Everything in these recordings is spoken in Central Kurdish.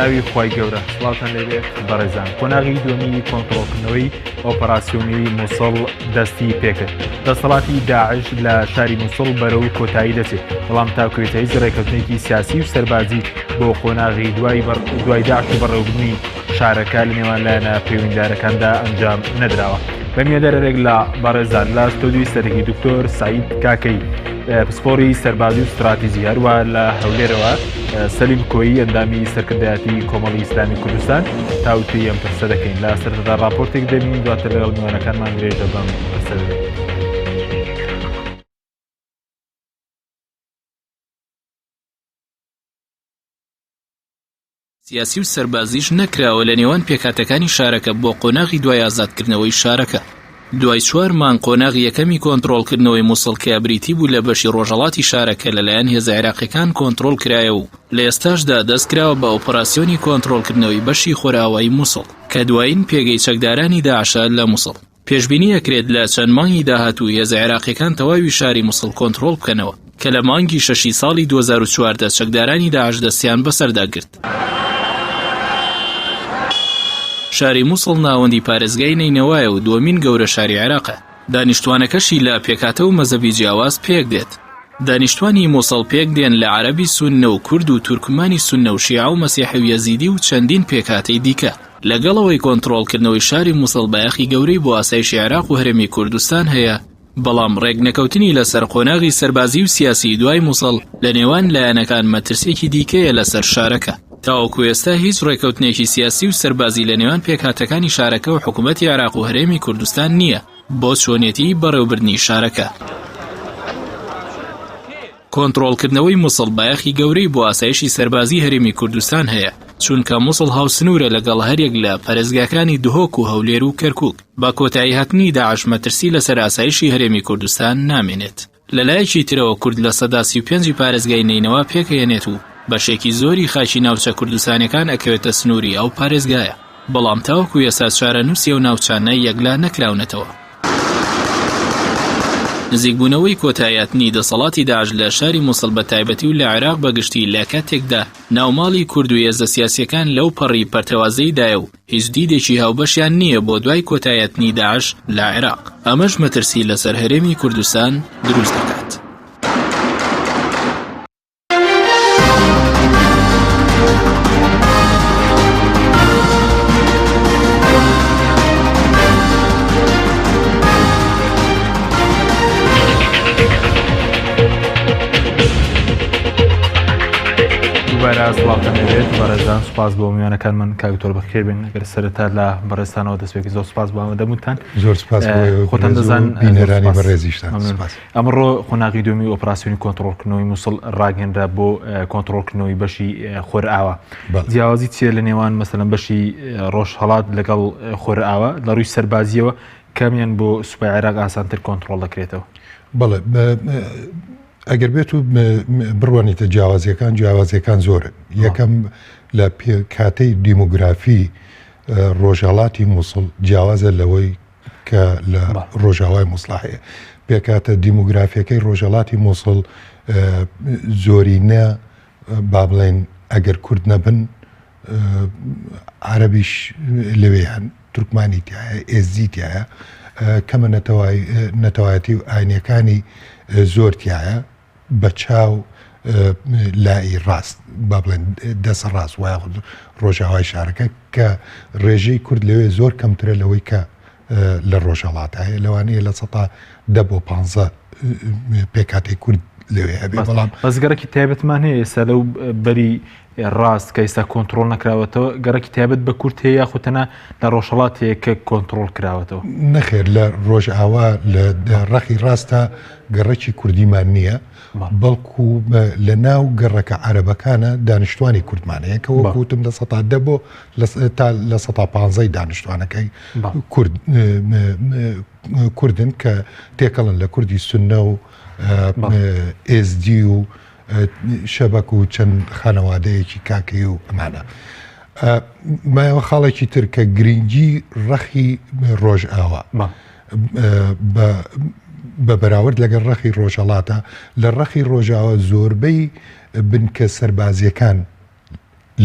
ناوی خوای گەورە سڵاوتان لێبێت بەڕێزان کۆناغی دووەمی کۆنتڕۆڵکردنەوەی ئۆپەراسیۆنەوەی مووسڵ دەستی پێکرد دەسەڵاتی داعش لە شاری مووسڵ بەرەوەی کۆتایی دەچێت بەڵام تاکوێتەیز ڕێکەوتنێکی سیاسی و سەربازی بۆ قۆناغی دوای داعش و بەڕێوەبردنی شارەکە لە نێوان لایەنە پەیوەندیدارەکاندا ئەنجام نەدراوە. بەمیێدەرێک لە بەڕێزان لە ستۆدیۆی سەرەکی دکتۆر سعید کاکەی پسپۆری سەربازی و استراتیژی هەروە لە هەولێرەوە سەلیم کۆیی ئەندامی سەرکردایەتی کۆمەڵی ئیسلامی کوردستان تاوتوی ئەم پرسە دەکەین لە سەرەتادا راپۆرتێک دەبین دواتر لەگەڵ میوانەکانمان درێژە بەم پرسە دەبین. سیاسی و سەربازیش نەکراوە لە نێوان پێکهاتەکانی شارەکە بۆ قۆناغی دوای ئازادکردنەوەی شارەکە. دوای 4 مانگ قۆناغی یەکەمی کۆنتڕۆڵکردنەوەی مووسڵ کە بریتی بوو لە بەشی ڕۆژهەڵاتی شارەکە لەلایەن هێزە عێراقیەکان کۆنتڕۆڵ کرایە و لە ئێستاشدا دەستکراوە بە ئۆپەراسیۆنی کۆنتڕۆڵکردنەوەی بەشی خۆراوایی مووسڵ کە دوایین پێگەی چەکدارانی داعشە لە مووسڵ. پێشبینی ئەکرێت لە چەند مانگی داهاتوو هێزە عێراقیەکان تەواوی شاری مووسڵ کۆنتڕۆڵ بکەنەوە کە لە مانگی 6 ساڵی 2014 چەکدارانی داعش دەستیان بەسەردا گرت. شاری مووسڵ ناوەندی پارێزگای نینەوایە و دووەمین گەورە شاری عێراقە. دانیشتوانەکەشی لە پێکهاتە و مەزەبی جیاواز پێک دێت. دانیشتوانی مووسڵ پێک دێن لە عەرەبی سوننە و کورد و تورکمانی سوننە و شیعە و مەسیحی و یەزیدی و چەندین پێکهاتەی دیکە. لەگەڵەوەی کۆنتڕۆڵکردنەوەی شاری مووسڵ بەیەخی گەورەی بۆ ئاسایشی عێراق و هەرێمی کوردستان هەیە، بەڵام ڕێگنەکەوتنی لەسەر قۆناغی سەربازی و سیاسی دوای مووسڵ لە نێوان لایەنەکان مەترسێکی دیکەیە لەسەر شارەکە. تاوەکو ئێستا هیچ ڕێکەوتنێکی سیاسی و سەربازی لە نێوان پێکهاتەکانی شارەکە و حکوومەتی عێراق و هەرێمی کوردستان نییە بۆ چۆنیەتی بەڕێوەبردنی شارەکە. کۆنتڕۆڵکردنەوەی مووسڵ بایەخی گەورەی بۆ ئاسایشی سەربازی هەرێمی کوردستان هەیە، چونکە مووسڵ هاوسنوورە لەگەڵ هەرێک لە پەرێزگاکانی دهۆک و هەولێر و کەرکووک. با کۆتایی هاتنی داعش مەترسی لەسەر ئاسایشی هەرێمی کوردستان نامێنێت. لەلایەکی ترەوە کورد لە سەدا 35 پارێزگای نینەوە پێکەێنێت و بەشێکی زۆری خاچی ناوچە کوردستانەکان ئەکەوێتە سنووری ئەو پارێزگایە، بەڵام تاوەکو ئێستا چارەنووسی و ناوچانە یەکلا نەکراونەتەوە. نزیکبوونەوەی کۆتاییاتنی دەسەڵاتی داعش لە شاری مووسڵ بە تایبەتی و لە عێراق بەگشتی لە کاتێکدا ناوماڵی کورد و هێزە سیاسیەکان لەو پەڕی پەرتەوازەیدایە و هیچ دیدێکی هاوبەشیان نییە بۆ دوای کۆتاییاتنی داعش لە عێراق. ئەمەش مەترسی لەسەر هەرێمی کوردستان دروست دەکات. سڵاوتان لێبێت بەڕێزان، سوپاس بۆ میوانەکانمان کاکتۆر بەخێر بێن. ئەگەر سەرەتا لە بەڕێستانەوە دەستپێکی زۆر سوپاس بۆ ئەمەدەموتان. زۆر سوپاس خۆتان دەزان بینەرانی بەڕێزیشتان. ئەمڕۆ قۆناغی دووەمی ئۆپەراسیۆنی کۆنتڕۆڵکردنەوەی مووسڵ ڕاگەیەنرا بۆ کۆنتڕۆڵکردنەوەی بەشی خۆرئاوە. جیاوازی چیە لە نێوان مەسەلەن بەشی ڕۆژهەڵات لەگەڵ خۆرئاوە لە ڕووی سەربازیەوە کامیان بۆ سوپای عێراق ئاسانتر کۆنتڕۆڵ دەکرێتەوە؟ بەڵێ ئەگەر بێت و بڕوانیتە جیاوازیەکان زۆرن. یەکەم لە کاتەی دیموگرافی ڕۆژهەڵاتی مووسڵ جیاوازە لەوەی کە لە ڕۆژاوای مووسڵ هەیە. پێکاتە دیموگرافیەکەی ڕۆژهەڵاتی مووسڵ زۆرینە با بڵێن ئەگەر کورد نەبن عەرەبیش لەوێیان، تورکمانی تایە، ئێزدی تایە، کەمە نەتەوایەتی و ئاینیەکانی زۆرتیایە بە چاو لای ڕاست با بڵێن دەسە ڕاست وایە ڕۆژاوای شارەکە کە ڕێژەی کورد لەوێ زۆر کەمترە لەوەی کە لە ڕۆژهەڵات هەیە. لەوانەیە لە 10 بۆ 15 پێکاتی کورد لەوێ هەبێ. بەڵام بەزگەرەکی تایبەتمان هەیە ئێستا لەو بەری ڕاست کە ئێستا کۆنتڕۆڵ نەکراوەتەوە گەڕێکی تایبەت بە کورد هەیە یاخوتەنە لە ڕۆژهەڵاتەیە کە کۆنتڕۆڵ کراوەتەوە؟ نەخێر، لە ڕۆژئاوا لە ڕەخی ڕاستە گەڕێکی کوردیمان نییە، بەڵکو لە ناو گەڕەکە عەرەبەکانە دانیشتوانی کوردمانەیە کە وەکوتم لە 10 بۆ تا لە 115 دانیشتوانەکەی کوردن کە تێکەڵن لە کوردی سوننە و ئێزدی و شەبەک و چەند خانەوادەیەکی کاکەی و ئەمانە. مایەوە خاڵێکی تر کە گرنگی ڕەخی ڕۆژئاوا بە بەراورد لەگەڵ ڕەخی ڕۆژهەڵاتە. لە ڕەخی ڕۆژئاوا زۆربەی بنکە سەربازیەکان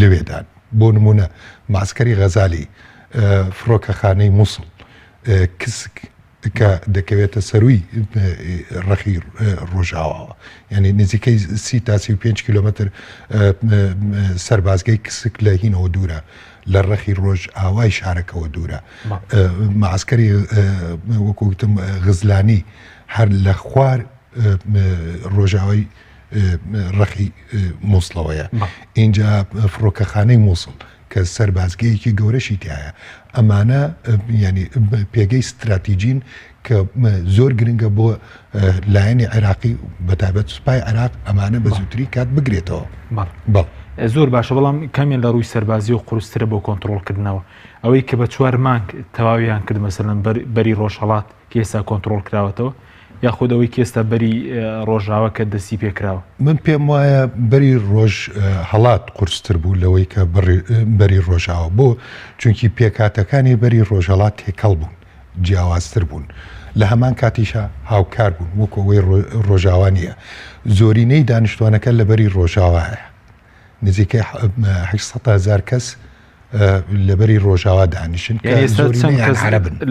لەوێدان بۆ نمونە معسکەری غەزالی فڕۆکەخانەی مووسڵ کسک کە دەکەوێتە سەروی ڕەخی ڕۆژاواوە یعنی نزیکەی 35 کیلومتر سەربازگەی کسک لە هینەوە دوورە لە ڕەخی ڕۆژ ئاوای شارەکەەوە دوورە معسکەری وەکوتم غزلانی هەر لە خوار ڕۆژاوای ڕەخی مووسڵەوەیە اینجا فڕۆکەخانەی مووسڵ کە سەربازگەیەکی گەورەشی تایە ئەمانە ینی پێگەی استراتیجین کە زۆر گرنگە بۆ لایەنی عێراقی بەتابەت سوپای عێراق ئەمانە بە زووتری کات بگرێتەوە زۆر باشە بەڵام کامیان لە ڕووی سەربازی و قورسترە بۆ کۆنتترۆلکردنەوە ئەوەی کە بە 4 مانگ تەواویان کرد مەسەلەن بەری ڕۆژهەڵات کە ئێستا کۆنتترۆل کراوەتەوە یاخودەوەی کێستا بەری ڕۆژاوە کە دەستی پێکراوە من پێم وایە بەری ڕۆژ هەڵات قورستر بوو لەوەی کە بەری ڕۆژاوە بۆ چونکی پێکاتەکانی بەری ڕۆژهڵات تێکەڵ بوون جیاوازتر بوون لە هەمان کاتیشە هاوکار بوون وەکەوەی ڕۆژاوانیە زۆرینەی دانیشتوانەکە لە بەری ڕۆژاوایە نزیکەی 800,000 کەس لەبەری ڕۆژاوا دانیشن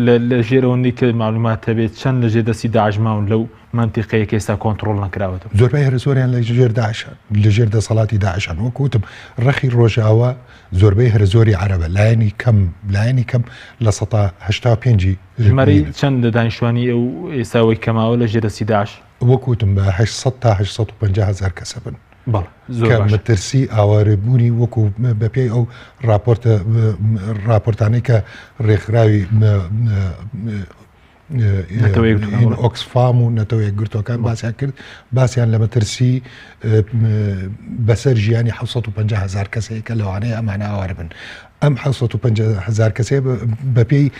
لە ژێرەوەی کە معلومات هەبێت چەند لە ژێر دەستی داژماون لەو منتیقەیە ئێستا کۆنتترۆل نەکراوەتەوە زۆربەی هەر زۆریان لە ژێر داعشان لە ژێر دەسەڵاتی داعشان وەکوتم ڕەخی ڕۆژاوا زۆربەی هەر زۆری عەرەبە لایەنی کەم لە 85 ژمارەی چەند لە دانیشتوانی ئەو ئێستاوەی کەماوە لە ژێر دەستی داعش وەکوتم بە 800 تا 850,000 کەسە بن کە مەترسی ئاوارەبوونی وەکو بەپێی ئەو راپۆرتانەی کە ڕێکخراوی ئۆکسفام و نەتەوە یەکگرتوەکان باسییان کرد باسییان لە مەترسی بەسەر ژیانی 750,000 کەسەیە کە لەوانەیە ئەمانە ئاوارە بن ئەم 750,000 کەسێ بەپێی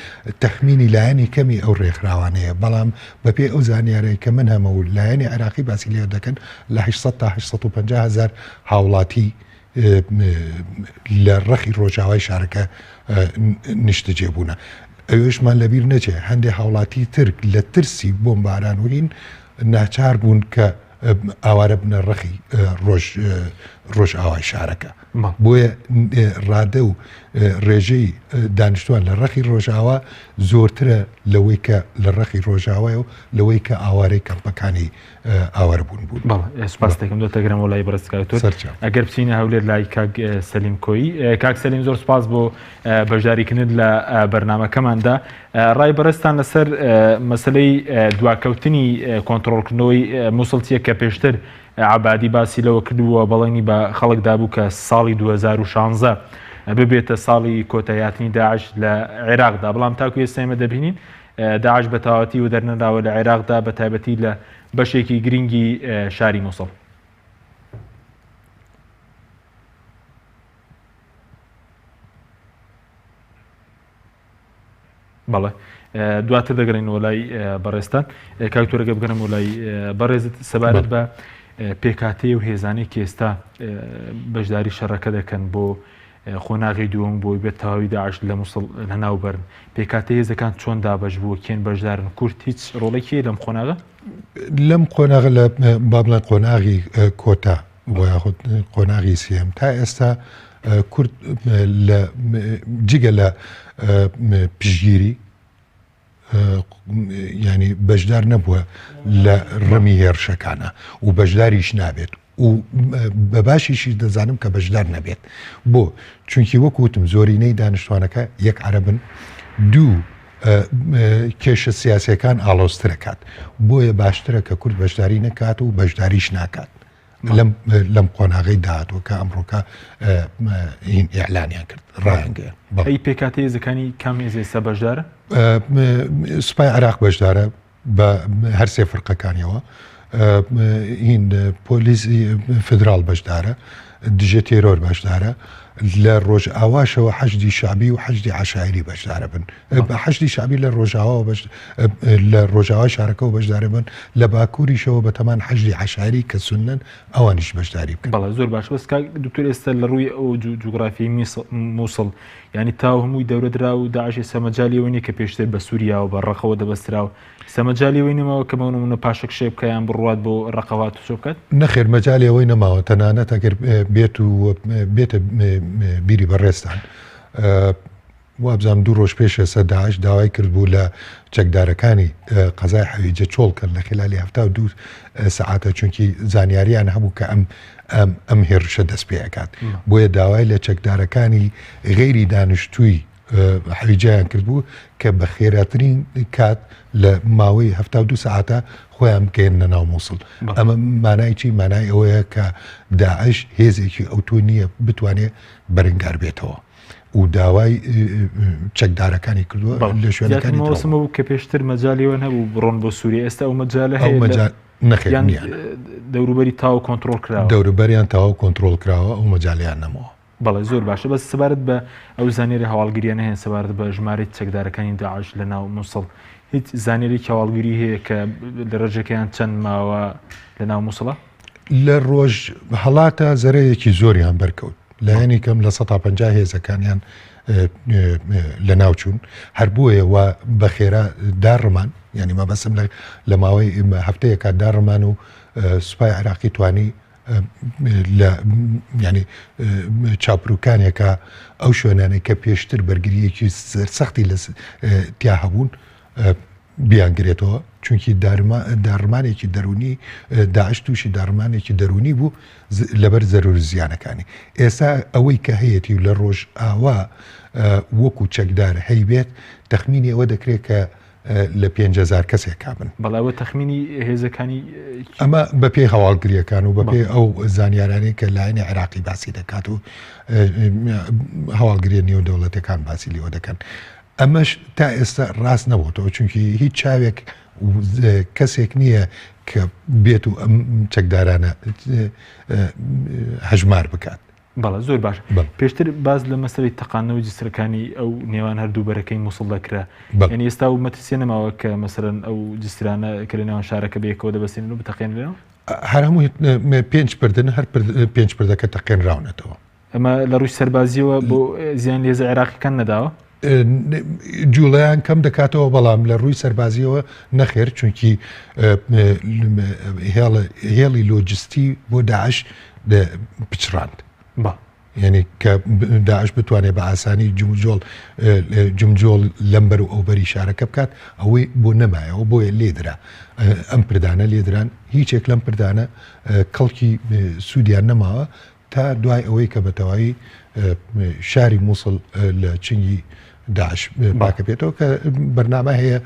تەخمینی لایەنی کەمی ئەو ڕێکخراوانەیە بەڵام بەپێی ئەو زانیارەی کە من هەمە و لایەنی عێراقی باسی لێ دەکەن لە 800 تا 850,000 هاوڵاتی لە ڕەخی ڕۆژاوای شارەکە نیشتەجێ بوونە ئەوێشمان لەبیر نەچێ هەندێک هاوڵاتی ترک لە ترسی بۆمباران وین ناچار بوون کە ئاوارە بنە ڕەخی ڕۆژ ئاوای شارەکە بۆیە ڕادە و ڕێژەی دانیشتوان لە ڕەخی ڕۆژاوا زۆرترە لەوەی کە لە ڕەخی ڕۆژاوای و لەوەی کە ئاوارەی کەمپەکانی ئاوارەبوون بوون سپاس دەکەم دۆتەگرم و لای بەڕستکاتۆر ئەگەر بچینە هەولێر لای کاک سەلیم کۆیی کاک سەلیم زۆر سپاس بۆ بەشداریکردن لە بەرنامەکەماندا ڕای بەڕستان لەسەر مەسلەی دواکەوتنی کۆنتترۆلکردنەوەی مووسڵچیە کە پێشتر عبادی باسی لەوە کردووە بەڵێنی بە خەڵکدا بوو کە ساڵی 2016 ببێتە ساڵی کۆتاییاتنی داعش لە عێراقدا بەڵام تاکو ئێستا ئێمە دەبینین داعش بە تەواوەتی و دەرنەراوە لە عێراقدا بە تایبەتی لە بەشێکی گرنگی شاری مووسڵ بەڵێ دواتر دەگەڕێنەوە لای بەڕێستان کاکتۆرەگە بگەنم و لای بەڕێزت سەبارەت بە پێکاتەی و هێزانەی کە ئێستا بەشداری شەڕەکە دەکەن بۆ خۆناغی دووەم بۆی بێت تەواوی داعش لە مووسڵ لەناوبەرن پێکاتەی هێزەکان چۆن دابەش بووە کێن بەشدارن کورد هیچ ڕۆڵێکی لەم خۆناغە لەم قۆناغە لە بابڵێن قۆناغی کۆتا بۆ یاخود قۆناغی سیەم تا ئێستا کورد جگە لە پشگیری ینی بەشدار نەبووە لە ڕەمی هێرشەکانە و بەشداریش نابێت و بە باشیشی دەزانم کە بەشدار نەبێت بۆ چونکی وەکوتم زۆرینەی دانیشتوانەکە یەک عەرەبن دوو کێشە سیاسیەکان ئاڵۆزترەکات بۆیە باشترە کە کورد بەشداری نەکات و بەشداریش ناکات لەم قۆناغی داهاتوە کە ئەمڕۆکە هین ئیعلانیان کرد ڕایانگەیە ئەی پێکاتەی هێزەکانی کام هێز ئێستا بەشدارە سوپای عێراق بەشدارە بە هەر سێ فڕقەکانیەوە هین پۆلیسی فدرال بەشدارە دژە تێرۆر بەشدارە لە ڕۆژ ئاواشەوە حەشدی شعبی و حەشدی عەشایری بەشدارە بن بە حەشدی شعبی لە ڕۆژاوای شارەکەەوە بەشدارە بن لە باکووریشەوە بە تەمان حەشدی عەشایری کە سونەن ئەوانیش بەشداری بکەن بەڵێ زۆر باش بەس دکتۆر ئێستا لە ڕووی ئەو جوگرافیای مووسڵ ینی تاو هەمووی دەورەدرا و داعشی سەمەجالیەوەی نیە کە پێشتر بە سووریا و بە ڕەقەوە دەبەستراوە سەمەجالیەوەی نەماوە کە بەونەمونە پاشە کشێ بکەیان بڕوات بۆ ڕەقەوات و چۆ بکات نەخێر مەجالیەوەی نەماوە تەنانەت ئەگەر بێتە بیری بەڕێستان وابزانام 2 ڕۆژ پێشە سەر داعش داوای کرد بوو لە چەکدارەکانی قەزای حەویجە چۆڵکرد لە خلالی 72 سەعاتە چونکی زانیاریان هەبوو کە ئەم هێرشە دەست پێەکات بۆیە داوای لە چەکدارەکانی غێری دانیشتووی حەویجیان کرد بوو کە بە خێراترین کات لە ماوەی 72 سەعاتە خۆیان بکەێنە ناو مووسڵ ئەمە مانای چی مانای ئەوەیە کە داعش هێزێکی ئەوتۆ نییە بتوانێت بەرەنگار بێتەوە و داوای چەکدارەکانی کردووە لە شوێنەکانیوەسمە بوو کە پێشتر مەجاالیەوە هەبوو بڕۆن بۆ سووریە ئێستا ئەو مەجالە هەیە نەخێنیان دەوروبەری تاو کۆنتترۆل کراوە دەوروبەریان تاوا کۆنتترۆل کراوە ئەو مەجاالیان نەمەوە بەڵێ زۆر باشە بەس سەبارەت بە ئەو زانێری هەواڵگیریانە هەیە سەبارەت بە ژمارەی چەکدارەکانی داعش لە ناو مووسڵ هیچ زانێری هەواڵگیری هەیە کە لە ڕێژەکەیان چەند ماوە لە ناو مووسڵە لە ڕۆژ هەڵاتە زەرەیەکی زۆریان بەرکەوت لە هێنی کەم لە 150 هێزەکانیان لە ناوچوون هەر بۆیە و بە خێرا داڕمان ینی مەبەسم لە ماوەی هەفتەیەکە داڕمان و سوپای عراقی توانی ینی چاپروکانێکە ئەو شوێنانەی کە پێشتر بەرگریەکی سەختی لە تیا هەبوون بیانگرێتەوە چونکی داڕمانێکی دەرونی داعش تووشی داڕمانێکی دەرونی بوو لەبەر زەرور زیانەکانی ئێستا ئەوەی کە هەیەی لە ڕۆژ ئاوا وەکو چەکدار هەیبێت تەخمینی ئەوە دەکرێت کە لە 5,000 کەسێک کابن بەڵاوە تەخمینی هێزەکانی ئەمە بە پێی هەواڵگریەکان و بە پێی ئەو زانیارانەی کە لایەنی عراقی باسی دەکات و هەواڵگریە نێو دەوڵەتەکان باسی لێوە دەکەن ئەمەش تا ئێستا ڕاست نەبووتەوە چونکی هیچ چاوێک کەسێک نییە کە بێت و ئەم چەکدارانە هەژمار بکات بەڵە زۆر باش پێشتر باز لە مەسەوەی تەقانەوەی جسترەکانی ئەو نێوان هەردوو بەرەکەی مووسڵ دەکرا یعنی ئێستا و مەترسیە نەماوە کە مەسەرەن ئەو جسترانە کە لە نێوان شارەکە بەیەکەوە دەبەستێنن و بتەقێنرێنەوە هەر هەموو 5 پردن هەر 5 پردەکە تەقێنراونەتەوە ئەمە لە ڕووی سەربازیەوە بۆ زیان لێزە عێراقیەکان نەداوە جوڵیان کەم دەکاتەوە بەڵام لە ڕووی سەربازیەوە نەخێر چونکی هێڵی لۆجستی بۆ داعش پچڕاند یعنی کە داعش بتوانێت بە ئاسانی جمجۆڵ لەمبەر و ئەوبەری شارەکە بکات ئەوەی بۆ نەمایەوە بۆیە لێدرا ئەم پردانە لێدران هیچێک لەم پردانە کەڵکی سوودیان نەماوە تا دوای ئەوەی کە بەتەواوی شاری مووسڵ لە چنگی داعش باکە بێتەوە کە بەرنامە هەیە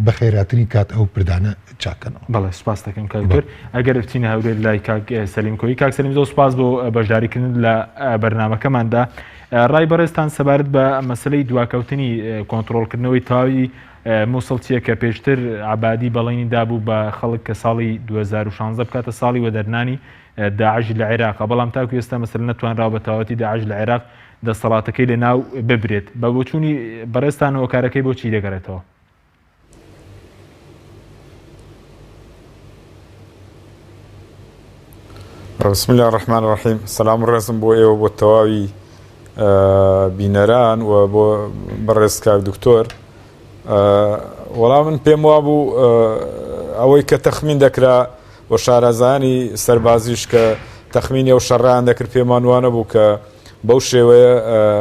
بە خێراترین کات ئەو پردانە چاکەنەوە. بەڵێ سوپاس دەکەم کاکتۆر ئەگەر بچینە هەورێت لای کاک سەلیم کۆی. کاک سەلیم زۆر سوپاس بۆ بەشداریکردن لە بەرنامەکەماندا. ڕای بەڕێستان سەبارەت بە مەسلەی دواکەوتنی کۆنتترۆلکردنەوەی تاوی مووسڵ چیە کە پێشتر عەبادی بەڵێنی دابوو بە خەڵک کە ساڵی 2016 بکاتە ساڵی وەدەرنانی داعش لە عێراق، بەڵام تاکو ئێستا مەسەلە نەتوانراوە بە تاواتی داعش لە عێراق دەسەڵاتەکەی لە ناو ببرێت. بە بۆچوونی بەڕێستانەوە کارەکەی بۆچی دەگەڕێتەوە؟ بسم الله الرحمن الرحیم. سلام و ڕێزم بۆ ئێوە بۆ تەواوی بینەران و بۆ بەڕێز کاک دکتۆر. وەڵام من پێم وابوو ئەوەی کە تەخمین دەکرا بۆ شارەزانی سەربازیش کە تەخمینی ئەو شەڕیان دەکرد پێمان وانە بوو کە بەو شێوەیە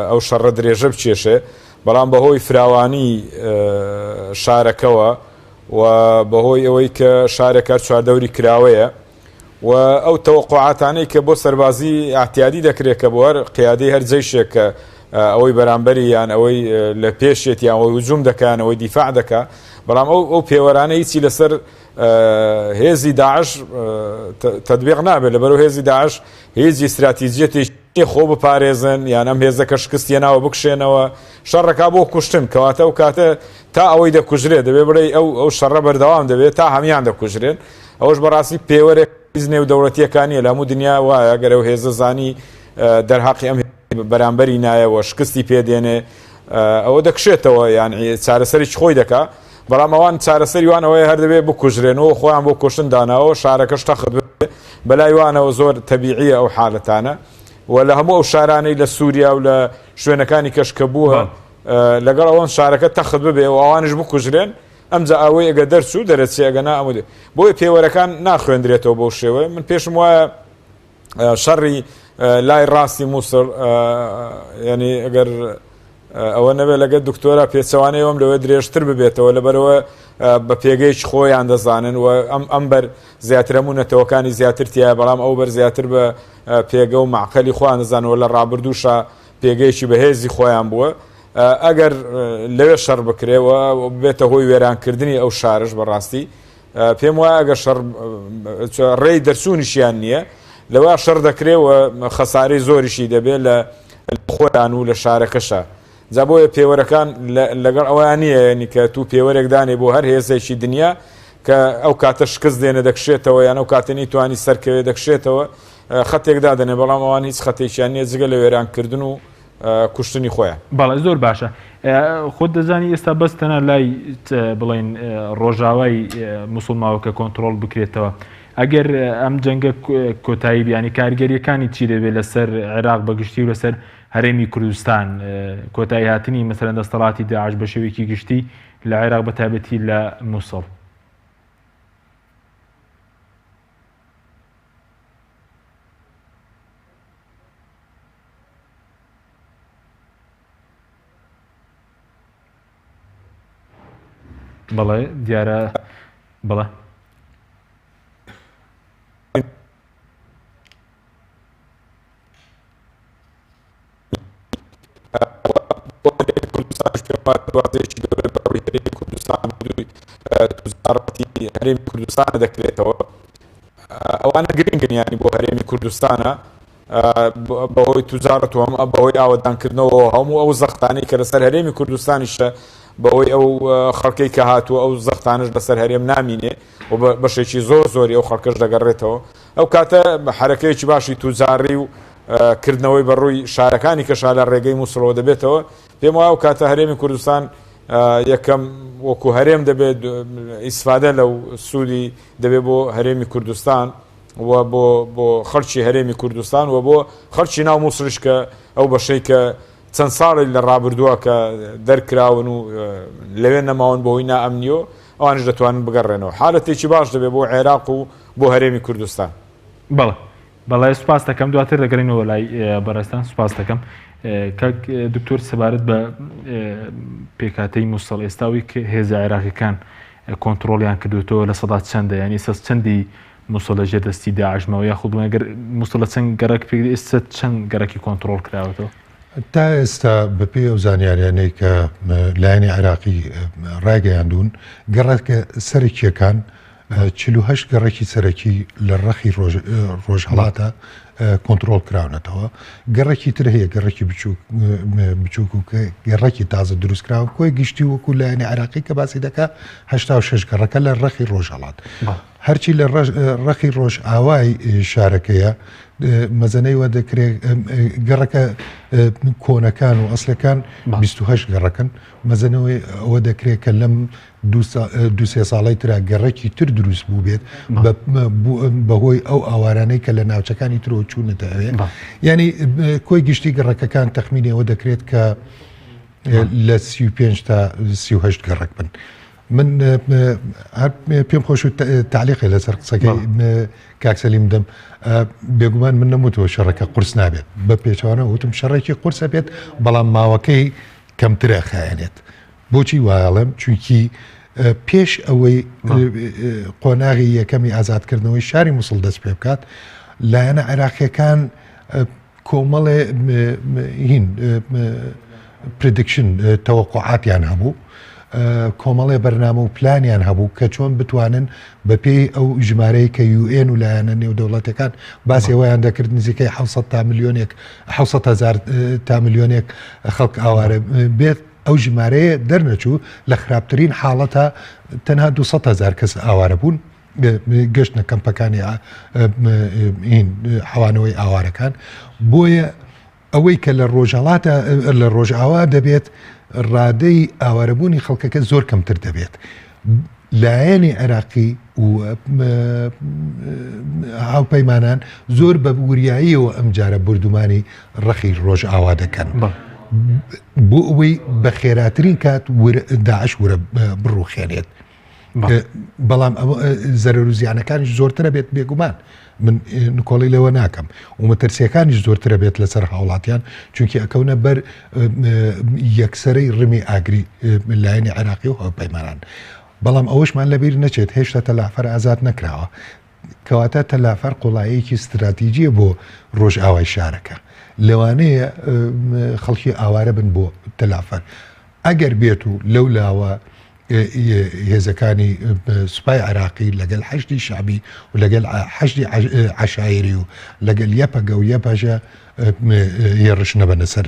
ئەو شەڕە درێژە بچێشێ، بەڵام بەهۆی فراوانی شارەکەوە و بەهۆی ئەوەی کە شارێکە چواردەوری کراوەیە و ئەو تەوەقوعاتانەی کە بۆ سەربازی احتیادی دەکرێت کە بۆ هەر قیادەی هەر جەیشێک کە ئەوەی بەرامبەری یان ئەوەی لە پێشێت یان ئەوەی هجووم دەکەن ئەوەی دیفاع دەکا، بەڵام ئەو پێوەرانە هیچی لەسەر هێزی داعش تەطبیق نابێت، لەبەرەوە هێزی داعش هێزی استراتیجیەتی خۆ بپارێزن یان ئەم هێزەکە شکستیە ناوە بکشێنەوە، شەڕەکە بۆ کوشتن کەواتە ئەو کاتە تا ئەوەی دەکوژرێت دەبێ بڵێ ئەو شەڕە بەردەوام دەبێت تا هەمیان دەکوژرێن. ئەوەش بەڕاستی پێوەرێک نێو دەوڵەتیەکانیە لە هەموو دنیا وایە گەرە و هێزە زانی دەرهاقی ئەم بەرامبەری نایەوە شکستی پێدێنێ ئەوە دەکشێتەوە یان چارەسەری خۆی دەکا، بەڵام ئەوان چارەسەری وانەوەی هەر دەبێت بکوژرێنەوە خۆیان بۆ کوشتن داناوە شارەکەش تەخت بێت بەلای وانەوە زۆر تەبیعیە ئەو حالەتانە و لە هەموو ئەو شارانەی لە سووریا و لە شوێنەکانی کەشکە بووە لەگەڵ ئەوان شارەکە تەخت ببێ و ئەوانش بکوژرێن ئەمجا ئەوەی ئەگە دەرچوو دەرەچی ئەگەنا ئەمودێ بۆی پێوەرەکان ناخوێندرێتەوە بەو شێوە. من پێشم وایە شەڕی لای ڕاستی مووسڵ ینی ئەگەر ئەوە نەبێت لەگەت دکتۆرە پێچەوانەیەوەم لەوە درێژتر ببێتەوە لەبەرەوە بە پێگەیش خۆیان دەزانن و ئەم بەر زیاترە مونەتەوەکانی زیاتر تایە بەڵام ئەو بەر زیاتر بە پێگە و معقەلی خۆیان دەزانەوە لە ڕابردووشە پێگەیشی بەهێزی خۆیان بووە ئەگەر لەوێ شەڕ بکرێەوە بێتە هۆی وێرانکردنی ئەو شارش بەڕاستی پێم وایە ئەگەر ڕێی دەرچوونیشیان نییە لەوە شەڕ دەکرێەوە خەسارەی زۆریشی دەبێت لە خۆیان و لە شارەکەشە جا بۆیە پێوەرەکان لەگەڵ ئەویان نییە ینی کە تو پێوەرێکدانێ بۆ هەر هێزێکی دنیا کە ئەو کاتە شکست دێنە دەکشێتەوە یان ئەو کاتەنی توانی سەرکەوێ دەکشێتەوە خەتێکدا دەنێ بەڵام ئەوان هیچ خەتێکیان نییە جگە لە وێرانکردن و کوشتنی خۆیان بەڵێ زۆر باشە خۆت دەزانی ئێستا بەستەنە لای بڵێن ڕۆژاوای موسڵماوەکە کۆنتترۆل بکرێتەوە ئەگەر ئەم جەنگە کۆتایی بیانی کارگەریەکانی چی دەبێت لەسەر عێراق بەگشتی و لەسەر هەرێمی کوردستان کۆتایی هاتنی مەسەرەن دەستەڵاتی داعش بە شێوەیەکی گشتی لە عێراق بەتابەتی لە مووسڵ بەڵێ دیارە بڵێ کوردستان هەرێمی کوردستانە دەکرێتەوە ئەوانە گرنگن ینی بۆ هەرێمی کوردستانە بەهۆی توزارەتەوەم بەهۆی ئاوەدانکردنەوە هەموو ئەو زەختانەی کە لەسەر هەرێمی کوردستانیشە بەهۆی ئەو خەڵکەی کە هاتووە ئەو زەختانش لەسەر هەرێم نامینێ و بەشێکی زۆری ئەو خەڵکەش دەگەڕێتەوە ئەو کاتە حرەکەیەکی باشی توزاری و کردنەوەی بەڕووی شارەکانی کەشا لە ڕێگەی مووسڵەوە دەبێتەوە پێم وایە ئەو کاتە هەرێمی کوردستان یەکەم وەکو هەرێم دەبێت ئیسفادە لەو سوودی دەبێت بۆ هەرێمی کوردستان و بۆ خەڵکی هەرێمی کوردستان و بۆ خەڵکی ناو مووسڵش کە ئەو بەشەی کە چەند ساڵی لە ڕابردووە کە دەرکراون و لەوێ نەماون بۆ هۆی نائەمنیەوە ئەوانش دەتوانن بگەڕێنەوە حالەتێکی باش دەبێت بۆ عێراق و بۆ هەرێمی کوردستان بەڵێ سوپاس دەکەم دواتر دەگەڕینەوە لای بەڕێستان سوپاس دەکەم کاک دکتۆر سەبارەت بە پێکاتەی مووسڵ ئێستاوی کە هێزە عێراقیەکان کۆنتترۆلیان کردوێتەوە لە سەدا چەندە ینی سەس چەندی مووسڵ لەژێر دەستی داعشمەوە یاخود ئەگەر مووسڵ لە چەند گەڕک پێ ئێستا چەند گەڕکی کۆنتترۆل کراوەتەوە تا ئێستا بەپێ ئەو زانیاریانەی کە لایەنی عێراقی ڕاگەیاندون گەڕەکە سەرکیەکان 48 گەڕێکی سەرەکی لە ڕەخی ڕۆژهەڵاتە کۆنتترۆل کراونەتەوە گەڕێکی تر هەیە گەڕێکی بچووک و گەڕێکی تازە دروستکراون کۆی گشتی وەکو لایەنی عێراقی کە باسی دەکات 86 گەڕەکە لە ڕەخی ڕۆژهەڵات هەرچی لە ڕەخی ڕۆژ ئاوای شارەکەیە مەزەنەی وە دەکرێت گەڕەکە کۆنەکان و ئەسلەکان 28 گەڕەکەن مەزەنەوەی ئەوە دەکرێت کە لەم دو سێ ساڵی ترا گەڕێکی تر دروست بوو بێت بەهۆی ئەو ئاوارانەی کە لە ناوچەکانی ترۆ چوونەتەوێ ینی کۆی گشتی گەڕەکەکان تەخمینەوە دەکرێت کە لە 35 تا 38 گەڕک بن من پێم خۆش و تعلیقی لەسەر قسەکەی کاکسەلیم دەم بێگومان من نەموتەوە شەڕەکە قورس نابێت بە پێچوانە وتم شەڕێکی قورسە بێت بەڵام ماوەکەی کەمترە خایەنێت بۆچی وایڵم چونکی پێش ئەوەی قۆناغی یەکەمی ئازادکردنەوەی شاری مووسڵ دەست پێ بکات لایەنە عێراقیەکان کۆمەڵێ هین پردکشن تەوەقعاتیان هەبوو کۆمەڵێ بەرنامە و پلانیان هەبوو کە چۆن بتوانن بەپێی ئەو ژمارەی کە UN و لایەنە نێودەوڵەتەکان باسی ئەوەیان دەکرد نزیکەی 600 تا میلیۆنێک 600,000 تا میلیۆنێک خەڵک ئاوارە بێت ئەو ژمارەیە دەرنەچوو لە خراپترین حاڵەتە تەنها 200,000 کەس ئاوارە بوون گەشتنە کەمپەکانی حەوانەوەی ئاوارەکان بۆیە ئەوەی کە لە ڕۆژهەڵاتە لە ڕۆژئاوا دەبێت ڕادەی ئاوارەبوونی خەڵکەکە زۆر کەمتر دەبێت لایەنی عێراقی و هاوپەیمانان زۆر بە وریاییەوە ئەم جارە بردومانی ڕەخی ڕۆژئاوا دەکەن بۆ ئەوەی بە خێراترین کات داعش وەرە بڕوخێنێت بەڵام زەرەر و زیانەکانیش زۆرترە بێت بێگومان من نکۆڵی لەوە ناکەم و مەترسیەکانیش زۆرترە بێت لەسەر هاوڵاتیان چونکی ئەکەونە بەر یەکسەرەی ڕمی ئاگری لایەنی عێراقی و هەڵپەیمانان بەڵام ئەوەشمان لەبیر نەچێت هێشتا تەلافەر ئازاد نەکراوە کەواتە تەلافەر قوڵایەکی استراتیجیە بۆ ڕۆژئاوای شارەکە لەوانەیە خەڵکی ئاوارە بن بۆ تەلافەر ئەگەر بێت و لەو لاوە هێزەکانی سوپای عراقی لەگەڵ حەشتی شعبی و لەگەڵ حەشتی عەشایری و لەگەڵ یەپەگە و یەپەژە هێڕشنە بەنە سەر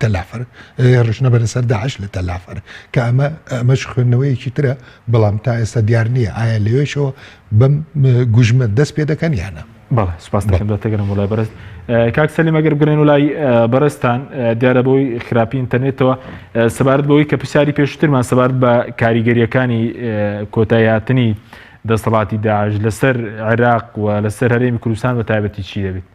تەلافەر هێڕشنە بەنە سەر داعش لە تەلافەر کە ئەمەش خوێندنەوەیەکی ترە بەڵام تا ئێستا دیار نییە ئایا لەوێشەوە بەم گوژمە دەست پێ دەکەن یانە بەڵێ سوپاس دەکەم دەتەگەرم وڵای بەرز کاک سەلیم ئەگەر بگرێن وڵای بەرزتان دیارە بەوەی خراپی ئینتەرنێتەوە سەبارەت بەوەی کە پرسیاری پێشترمان سەبارەت بە کاریگەریەکانی کۆتاییهاتنی دەسەڵاتی داعش لەسەر عێراق و لەسەر هەرێمی کوردستان بە تایبەتی چی دەبێت؟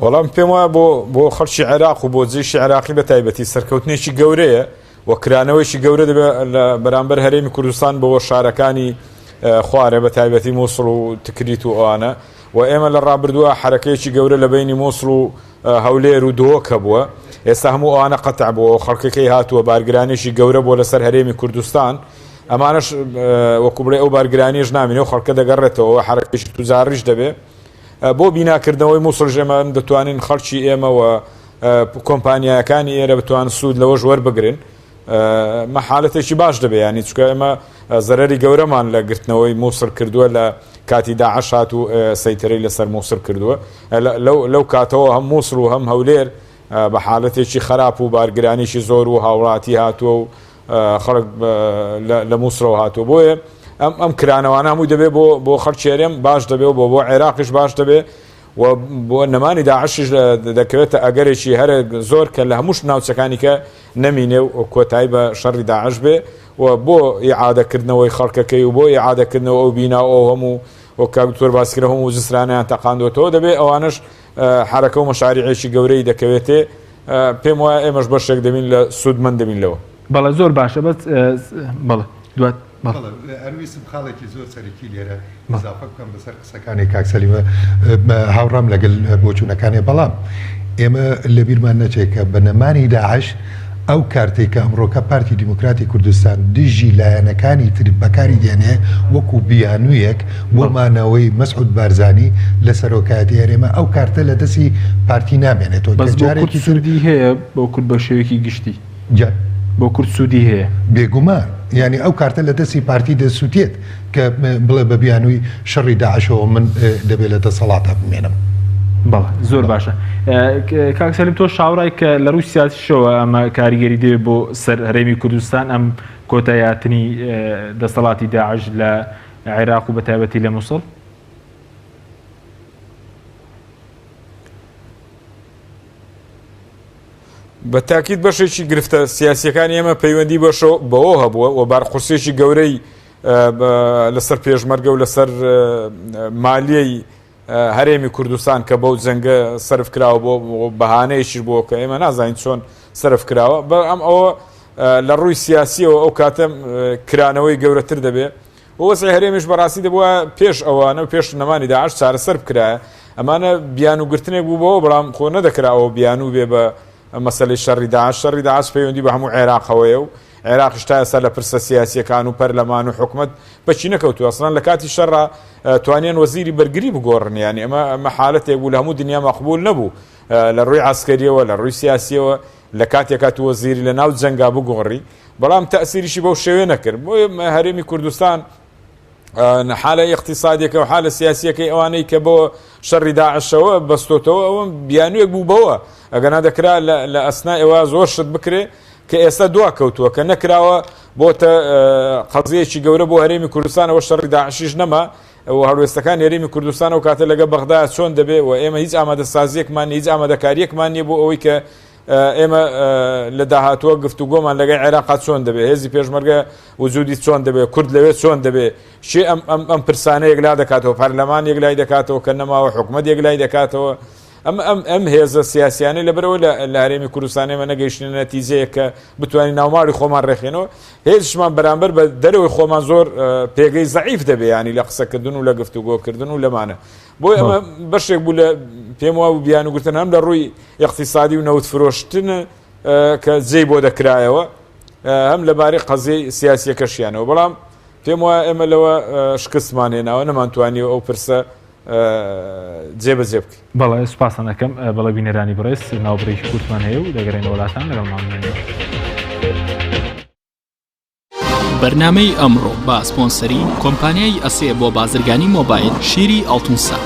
وەڵام پێم وایە بۆ خەڵکی عێراق و بۆ جێشی عێراقی بە تایبەتی سەرکەوتنێکی گەورەیە و کرانەوەیشی گەورە دەبێت لە بەرامبەر هەرێمی کوردستان بەوە شارەکانی خوارە بە تایبەتی مووسڵ و تکریت و ئەوانە و ئێمە لە ڕابردووە حرەکەیەکی گەورە لە بینی مووسڵ و هەولێر و دۆکە بووە ئێستا هەموو ئەوانە قەتع بووە خەڵکەکەی هاتووە بارگرانێکی گەورە بۆ لەسەر هەرێمی کوردستان ئەمانش وەکو بڵێ ئەو بارگرانیش نامینەوە خەڵکە دەگەڕێتەوە حرەکەیشی توزاڕیش دەبێت بۆ بیناکردنەوەی مووسڵ ژێمە دەتوانین خەڵکی ئێمە و کۆمپانیایەکانی ئێرە بتوان سوود لەوە ژوەر بگرن مەحالەتێکی باش دەبێ ینی چکە ئێمە زەرەری گەورەمان لە گرتنەوەی مووسڵ کردووە لە کاتی داعش هات و سەیتەرەی لەسەر مووسڵ کردووە لەو کاتەوە هەم مووسڵ و هەم هەولێر بە حالەتێکی خراپ و بارگرانیشی زۆر و هاوڵاتی هاتووە و خەڵک لە مووسڵەوە هاتووە بۆیە ئەم کرانەوانە هەمووی دەبێت بۆ خەڵکێرێم باش دەبێت و بۆ عێراقیش باش دەبێت و بۆ نەمانی داعشش دەکەوێتە ئەگەرێکی هەرە زۆر کە لە هەمووش ناوچەکانی کە نەمینێ و کۆتایی بە شەڕی داعش بێ و بۆ ئیعادەکردنەوەی خەڵکەکەی و بۆ ئیعادەکردنەوە ئەو بینا ئەو هەموو وە کاکتۆر باسکرە هەموو زسترانیان تەقاندوێتەوە دەبێت ئەوانش حرەکە و مەشاریعێکی گەورەی دەکەوێتێ پێم وایە ئێمەش بەشێک دەبین لە سوودمەند دەبین لەوە بەڵێ زۆر باشە بەس بەڵێ دوات ئەرویستم خاڵێکی زۆر سەرەکی لێرە ئیزافە بکەم بەسەر قسەکانی کاک سەلیمە هاوڕام لەگەڵ بۆچوونەکانی بەڵام ئێمە لەبیرمان نەچێت کە بە نەمانی داعش ئەو کارتێک کە ئەمڕۆکە پارتی دیموکراتی کوردستان دژی لایەنەکانی تر بەکاری دێنێ وەکو بیانوویەک بۆ مانەوەی مەسعود بارزانی لە سەرۆکایەتی هەرێمە ئەو کارتە لە دەستی پارتی نامێنێتەوە بەس بۆ کورد سوودی هەیە بۆ کورد بە شێوەیەکی گشتی بۆ کورد سوودی هەیە بێگومان ینی ئەو کارتە لە دەستی پارتی دەسووتێت کە بڵێ بە بیانووی شەڕی داعشەوە من دەبێت لە دەسەڵاتە بمێنم بەڵێ زۆر باشە کاک سەلیم تۆ شاوڕای کە لە ڕووی سیاسیشەوە ئەمە کاریگەری دەوێت بۆ سەر هەرێمی کوردستان ئەم کۆتاییهاتنی دەسەڵاتی داعش لە عێراق و بە تایبەتی لە مووسڵ بە تاکید بەشێکی گرفتە سیاسیەکانی ئێمە پەیوەندی بەوە هەبووە و بارخورسێکی گەورەی لەسەر پێشمەرگە و لەسەر مالیەی هەرێمی کوردستان کە بەو جەنگە سەرف کراوە بۆ بەهانەیەکیش بۆ کە ئێمە نازانین چۆن سەرف کراوە ئەم ئەوە لە ڕووی سیاسیەوە ئەو کاتە کرانەوەی گەورەتر دەبێت وەسەی هەرێمیش بەڕاستی دەبووە پێش ئەوانە و پێش نەمانی داعش چارەسەر بکرایە ئەمانە بیان و گرتنێک بوو بەوە بەڵام خۆ نەدەکراوە بیان و بێ بە مەسەلەی شەڕی داعش پەیوەندی بە هەموو عێراقەوەیە و عێراقیش تا ئێستا لە پرسە سیاسیەکان و پەرلەمان و حکومەت بەچی نەکەوتووە ئەسڵان لە کاتی شەڕا توانیان وەزیری بەرگری بگۆڕن یانی ئەمە حالەتێک بوو لە هەموو دنیا مەقبول نەبوو لە ڕووی عسکەریەوە لە ڕووی سیاسیەوە لە کاتێکا تو وەزیری لە ناو جەنگا بگۆڕی بەڵام تەئسیریشی بەو شێوێ نەکرد بۆیە هەرێمی کوردستان حالە اقتصادیەکە و حالە سیاسیەکەی ئەوانەی کە بۆ شەڕی داعشەوە بەستۆتەوە ئەوە بیانوێک بوو بەوە ئەگەنا دەکرا لە ئەسنا ئێوە زۆر شت بکرێ کە ئێستا دوا کەوتووە کە نەکراوە بۆتە قەزیەکی گەورە بۆ هەرێمی کوردستانەوە شەڕی داعشیش نەما و هەڵوێستەکان هەرێمی کوردستانەوە کاتە لەگە بەغداد چۆن دەبێ و ئێمە هیچ ئامادەسازیەکمان هیچ ئامادەکاریەکمان نییە بۆ ئەوەی کە ئێمە لە داهاتووە گفتوگۆمان لەگەڵ عێراقات چۆن دەبێت هێزی پێشمەرگە وجودی چۆن دەبێت کورد لەوێت چۆن دەبێت شێ ئەم پرسانە یەکلا دەکاتەوە پەرلەمان یەکلای دەکاتەوە کە نەماوە حکومەت یەکلای دەکاتەوە ئەم هێزە سیاسیانەی لەبەرەوە لە هەرێمی کوردستانێمە نەگەیشتنە نەتیجەیە کە بتوانین ناوماری خۆمان ڕێخێنەوە هێزشمان بەرامبەر بە دەرەوەی خۆمان زۆر پێگەی زەعیف دەبێ ینی لە قسەکردن و لە گفتوگۆکردن و لەمانە بۆی ئەمە بەشێک بوو لە پێم وابوو بیان وگوتن هەم لە ڕووی اقتصادی و نەوت فرۆشتن کە جێی بۆ دەکرایەوە هەم لەبارەی قەزەی سیاسیەکەشیانەوە بەڵام پێم وایە ئێمە لەوە شکستمان هێناوە نەمانتوانیەوە ئەو پرسە جێبەجێ بکەین. بەڵێ سوپاسان دەکەم بەڵێ بینەرانی بڕێز ناوبڕێکی کورتمان هەیە و دەگەڕێنە وڵاتان لەگەڵمان بێنەوە. بەرنامەی ئەمڕۆ با سپۆنسەری کۆمپانیای ئەسێ بۆ بازرگانی مۆبایل شیری ئەڵتونسا.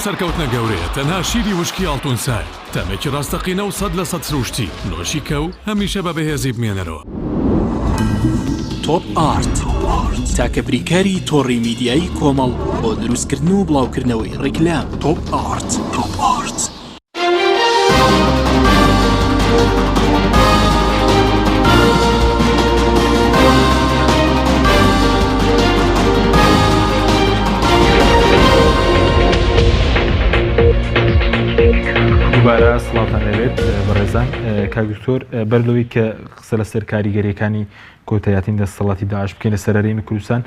سەرکەوتنە گەورەیە تەنها شیری وشکی ئەڵتونسای تەمێکی ڕاستەقینە و 100% سروشتی نۆشی کە و هەمیشە بە بەهێزی بمێنەرەوە. تۆپ ئارت تاکە بریکاری تۆڕی میدیایی کۆمەڵ بۆ دروستکردن و بڵاوکردنەوەی ڕیکلام. تۆپ ئارت. دووبارە سڵاتان لەبێت بەڕێزان کاگدکتۆر بەرلەوەی کە قسە لەسەر کاریگەریەکانی کۆتاییاتین دەسەڵاتی داعش بکەینە سەر هەرێمی کوردستان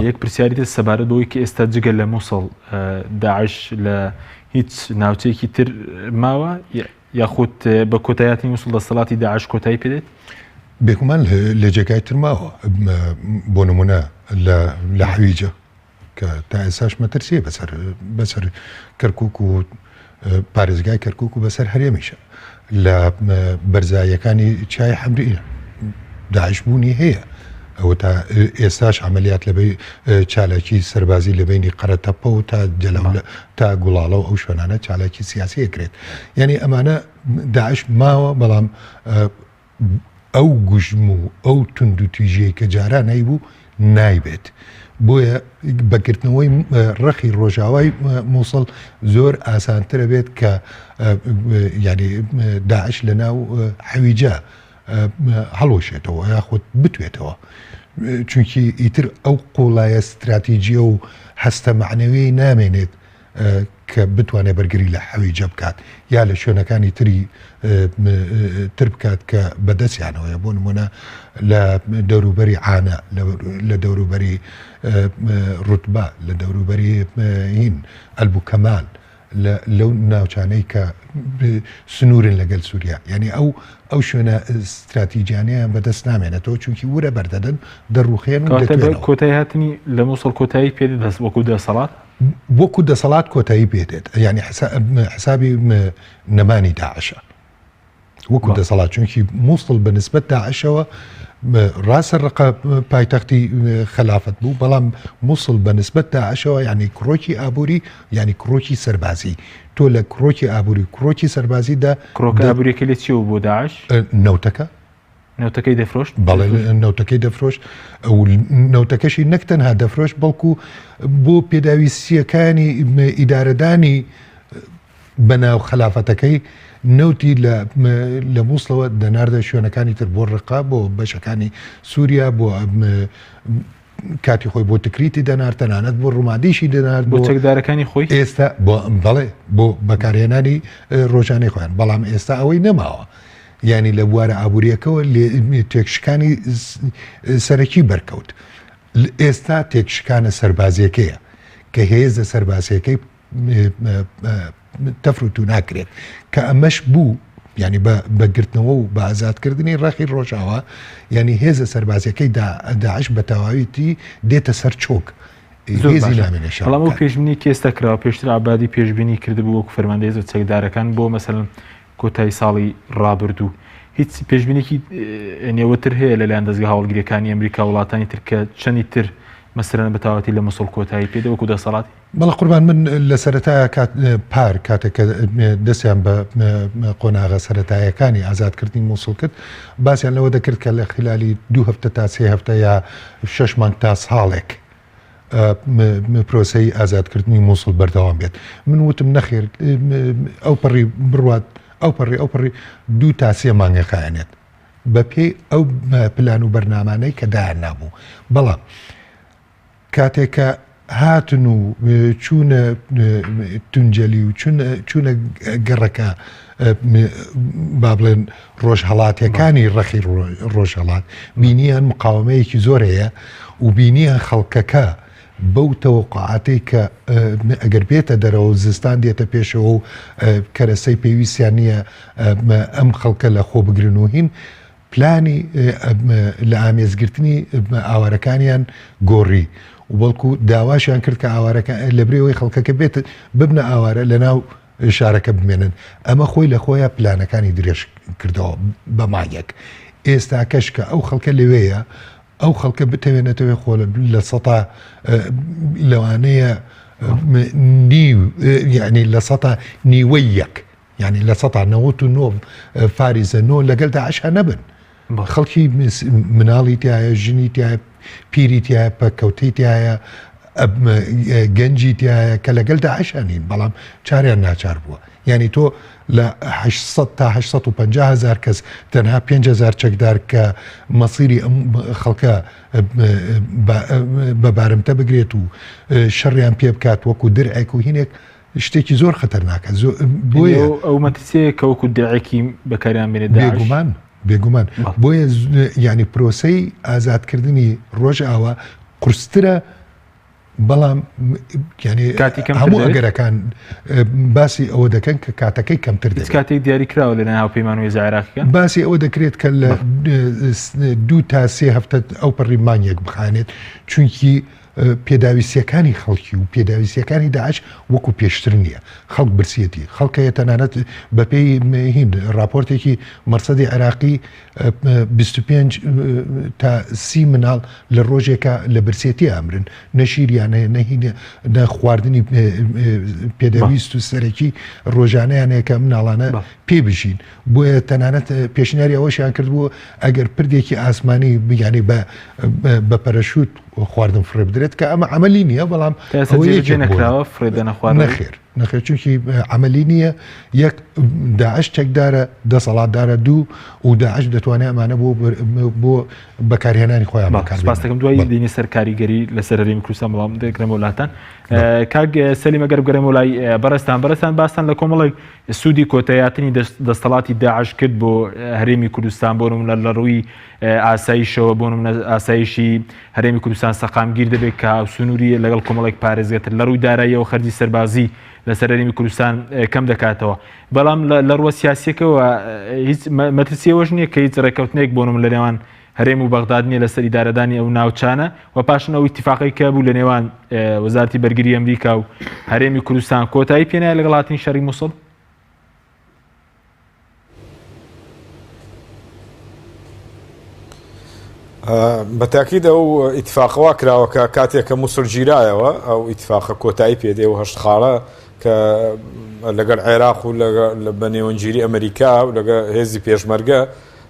یەک پرسیاری دە سەبارەت بەوەی کە ئێستا جگە لە مووسڵ داعش لە هیچ ناوچەیەکی تر ماوە یاخود بە کۆتاییاتی مووسڵ دەسەڵاتی داعش کۆتایی پێدێت؟ بێگومان لە جێگای تر ماوە بۆ نمونە لە حەویجە کە تا ئێساش مەترسیە بەسەر کەرکووک و پارێزگای کەرکووک و بەسەر هەرێمیشە لە بەرزاییەکانی چای حەمرینە داعش بوونی هەیە ئەوە تا ئێستاش عملیات لەبەی چالاکی سەربازی لە بینی قەرەتەپە و تا گوڵاڵە و ئەو شوێنانە چالاکی سیاسی ئەکرێت یعنی ئەمانە داعش ماوە بەڵام ئەو گوژم و ئەو تونند و تیژەیە کە جاران هەیبوو نایبێت بۆیە بەگرتنەوەی ڕەخی ڕۆژاوای مووسڵ زۆر ئاسانترە بێت کە ینی داعش لە ناو حەویجە هەڵۆشێتەوە یاخود بتوێتەوە چونکی ئیتر ئەو قوڵایە استراتیژیە و هەستە معنەوەی نامێنێت کە بتوانێت بەرگری لە حەویجە بکات یا لە شوێنەکانی تر بکات کە بەدەستیانەوەیە بۆ نمونە لە دەوروبەری عانە لە دەوروبەری ڕوتبە لە دەوروبەری هین ئەلبوو کەمال لەو ناوچانەی کە سنوورن لەگەل سووریا یعنی ئەو شوێنە استراتیجیانەیە بەدەست نامێنێتەوە چونکی ورە بەردەدەن دەڕوخێن کۆتایی هاتنی لە مووسڵ کۆتایی پێدێت دەست وەکو دەسەڵات وەکو دەسەڵات کۆتایی پێدێت ینی حسابی نەمانی داعشە وەکو دەسەڵات چونکی مووسڵ بە نسبەت داعشەوە ڕاستە ڕقە پایتەختی خلافەت بوو بەڵام مووسڵ بە نسبەت داعشەوە ینی کڕۆکی ئابووری ینی کڕۆکی سەربازی تۆ لە کڕۆکی ئابووری کڕۆکی سەربازیدا کڕۆکە ئابووریەکە لێ چی بۆ داعش نەوتەکەی دەفرۆشت بەڵێ نەوتەکەی دەفرۆشت ئەو نەوتەکەشی نەک تەنها دەفرۆشت بەڵکو بۆ پێداویستیەکانی ئیدارەدانی بەناو خلافەتەکەی نەوتی لە مووسڵەوە دەناردە شوێنەکانی تر بۆ ڕقا بۆ بەشەکانی سووریا بۆ کاتی خۆی بۆ تکریتی دەنار تەنانەت بۆ ڕوومادیشی دەنارد بۆ چەکدارەکانی خۆی ئێستا بەڵێ بۆ بەکارهێنانی ڕۆژانەی خۆیان بەڵام ئێستا ئەوەی نەماوە ینی لە بوارە ئابوووریەکەەوە تێکشکانی سەرەکی بەرکەوت ئێستا تێکشکانە سەربازیەکەیە کە هێزە سەربازیەکەی تەفروت و ناکرێت کە ئەمەش بوو ینی بەگرتنەوە و بە ئازادکردنی ڕەخی ڕۆژاوە ینی هێزە سەربازیەکەی داعش بە تەواویتی دێتە سەر چۆک بەڵام ئەو پێشبینی کێستەکراوە پێشتر ئابادی پێشبینی کردبوو وەکو فەرماندەی چەکدارەکان بۆ مەسەڵەن کۆتایی ساڵی ڕابردوو هیچ پێشبینێکی نێوەتر هەیە لەلایەن دەستگا هەوڵگریەکانی ئەمریکا وڵاتانی تر کە چەندی تر مەسەرەن بەتاواتی لە مەسڵ کۆتایی پێدا وەکو دەسەڵاتی بەڵە قوربان من لە سەرەتایە پار کاتێک دەستیان بە قۆناغە سەرەتایەکانی ئازادکردنی مووسڵ کرد باسییان لەوە دەکرد کە لە خلالی 2 هەفتە تا 3 هەفتە یا 6 مانگ تا ساڵێک پرۆسەی ئازادکردنی مووسڵ بەردەوام بێت من وتم نەخێر ئەو پەڕی بڕوات ئەو پەڕی 2 تا 3 مانگە خایەنێت بە پێی ئەو پلان و بەرنامانەی کە دایان نابوو بەڵام کاتێکە هاتن و چوونە تونجەلی و چوونە گەڕەکە با بڵێن ڕۆژهەڵاتیەکانی ڕەخی ڕۆژهەڵات بینیان مقاومەیەکی زۆر هەیە و بینیان خەڵکەکە بەو تەوقعاتەی کە ئەگەر بێتە دەرەوە زستان دێتە پێشەوە و کەرەسەی پێویستیان نییە ئەم خەڵکە لە خۆ بگرن و هین پلانی لە ئامێزگرتنی ئاوارەکانیان گۆڕی و بەڵکو داواشیان کرد کە ئاوارەکە لە برێەوەی خەڵکەکە بێت ببنە ئاوارە لە ناو شارەکە بمێنن ئەمە خۆی لە خۆیان پلانەکانی درێژ کردەوە بە مایەک ئێستا کەش کە ئەو خەڵکە لەوەیە ئەو خەڵکە بتەوێنێتەوەی خۆ لە سەتا لەوانەیە یعنی لە سەتا نیوەی یەک یعنی لە سەتا 99 فاریزە 9 لەگەڵ داعش نەبن خەڵکی مناڵی تایە ژنی تایە پیری تایە پەکەوتەی تایە گەنجی تایە کە لەگەڵ داعشانین بەڵام چاریان ناچار بووە یعنی تۆ لە 800 تا 850,000 کەس تەنها 5,000 چەکدار کە مەسیری ئەم خەڵکە بەبارمتە بگرێت و شەڕیان پێ بکات وەکو درعێک و هینێک شتێکی زۆر خەتەرناکە بۆیە ئەو مەترسەیە کە وەکو درعێکی بەکاریان بێنێت بێگومان بۆیە ینی پرۆسەی ئازادکردنی ڕۆژئاوا قورسترە بەڵام هەموو ئەگەرەکان باسی ئەوە دەکەن کە کاتەکەی کەمتر دێت کاتێک دیاری کراوە لە ناوپەیمان و عێراقیەکە باسی ئەوە دەکرێت کە لە 2 تا 3 هەفتە ئەو پەڕی مانگێک بخانێت چونکی پێداویستیەکانی خەڵکی و پێداویستیەکانی داعش وەکو پێشتر نییە خەڵک برسیەتی خەڵکەیە تەنانەت بەپێی هین راپۆرتێکی مەرسەدی عێراقی 25 تا 30 مناڵ لە ڕۆژێکە لە برسێتی ئەمرن نەشیریانەیە نەهینە نە خواردنی پێدەویست و سەرەکی ڕۆژانەیانەیە کە مناڵانە پێ بژین بۆیە تەنانەت پێشنیاری ئەوەشیان کردبوو ئەگەر پردێکی ئاسمانی بگیانی بە پەرەشوت خواردن فڕێ بدرێت کە ئەمە عملی نییە بەڵام نەکراوە فرێدە نەخوارد نەخێر چونکی عملی نییە یەک داعش چەکدارە دەسەڵاتدارە دوو و داعش دەتوانێت ئەمانە بۆ بەکارهێنانی خۆیان سپاس دەکەم دوای دێنی سەر کاریگەری لەسەر هەرێمی کوردستان بەڵام دەگرێمە وڵاتان کاک سەلیمە گەر بگەڕێمە وڵای بەرزستان باسان لە کۆمەڵی سوودی کۆتاییاتنی دەستەڵاتی داعش کرد بۆ هەرێمی کوردستان بۆ نمونە لە ڕووی ئاساییشەوە بۆ نمونە ئاسایشی هەرێمی کوردستان سەقامگیر دەبێت کە سنووری لەگەڵ کۆمەڵێک پارێزگەتر لە ڕووی داراییەوە خەرجی سەربازی لەسەر هەرێمی کوردستان کەم دەکاتەوە بەڵام لە ڕووە سیاسیەکەوە هیچ مەترسیەوەش نییە کە هیچ ڕێکەوتنێک بۆ نمونە لە نێوان هەرێم و بەغداد نیە لەسەر ئیدارەدانی ئەو ناوچانە و پاشن ئەو ئیتیفاقی کە بوو لە نێوان وەزارەتی بەرگری ئەمریکا و هەرێمی کوردستان کۆتایی پێنایە لەگەڵ هاتنی شەڕی مووسڵ بەتاکید ئەو ئیتفاقەوە کراوەکە کاتێک کە مووسڵ گیرایەوە ئەو ئیتفاقە کۆتایی پێدێ و هەشت خاڵە کە لەگەڵ عێراق و بە نێوەنگیری ئەمریکا و لەگە هێزی پێشمەرگە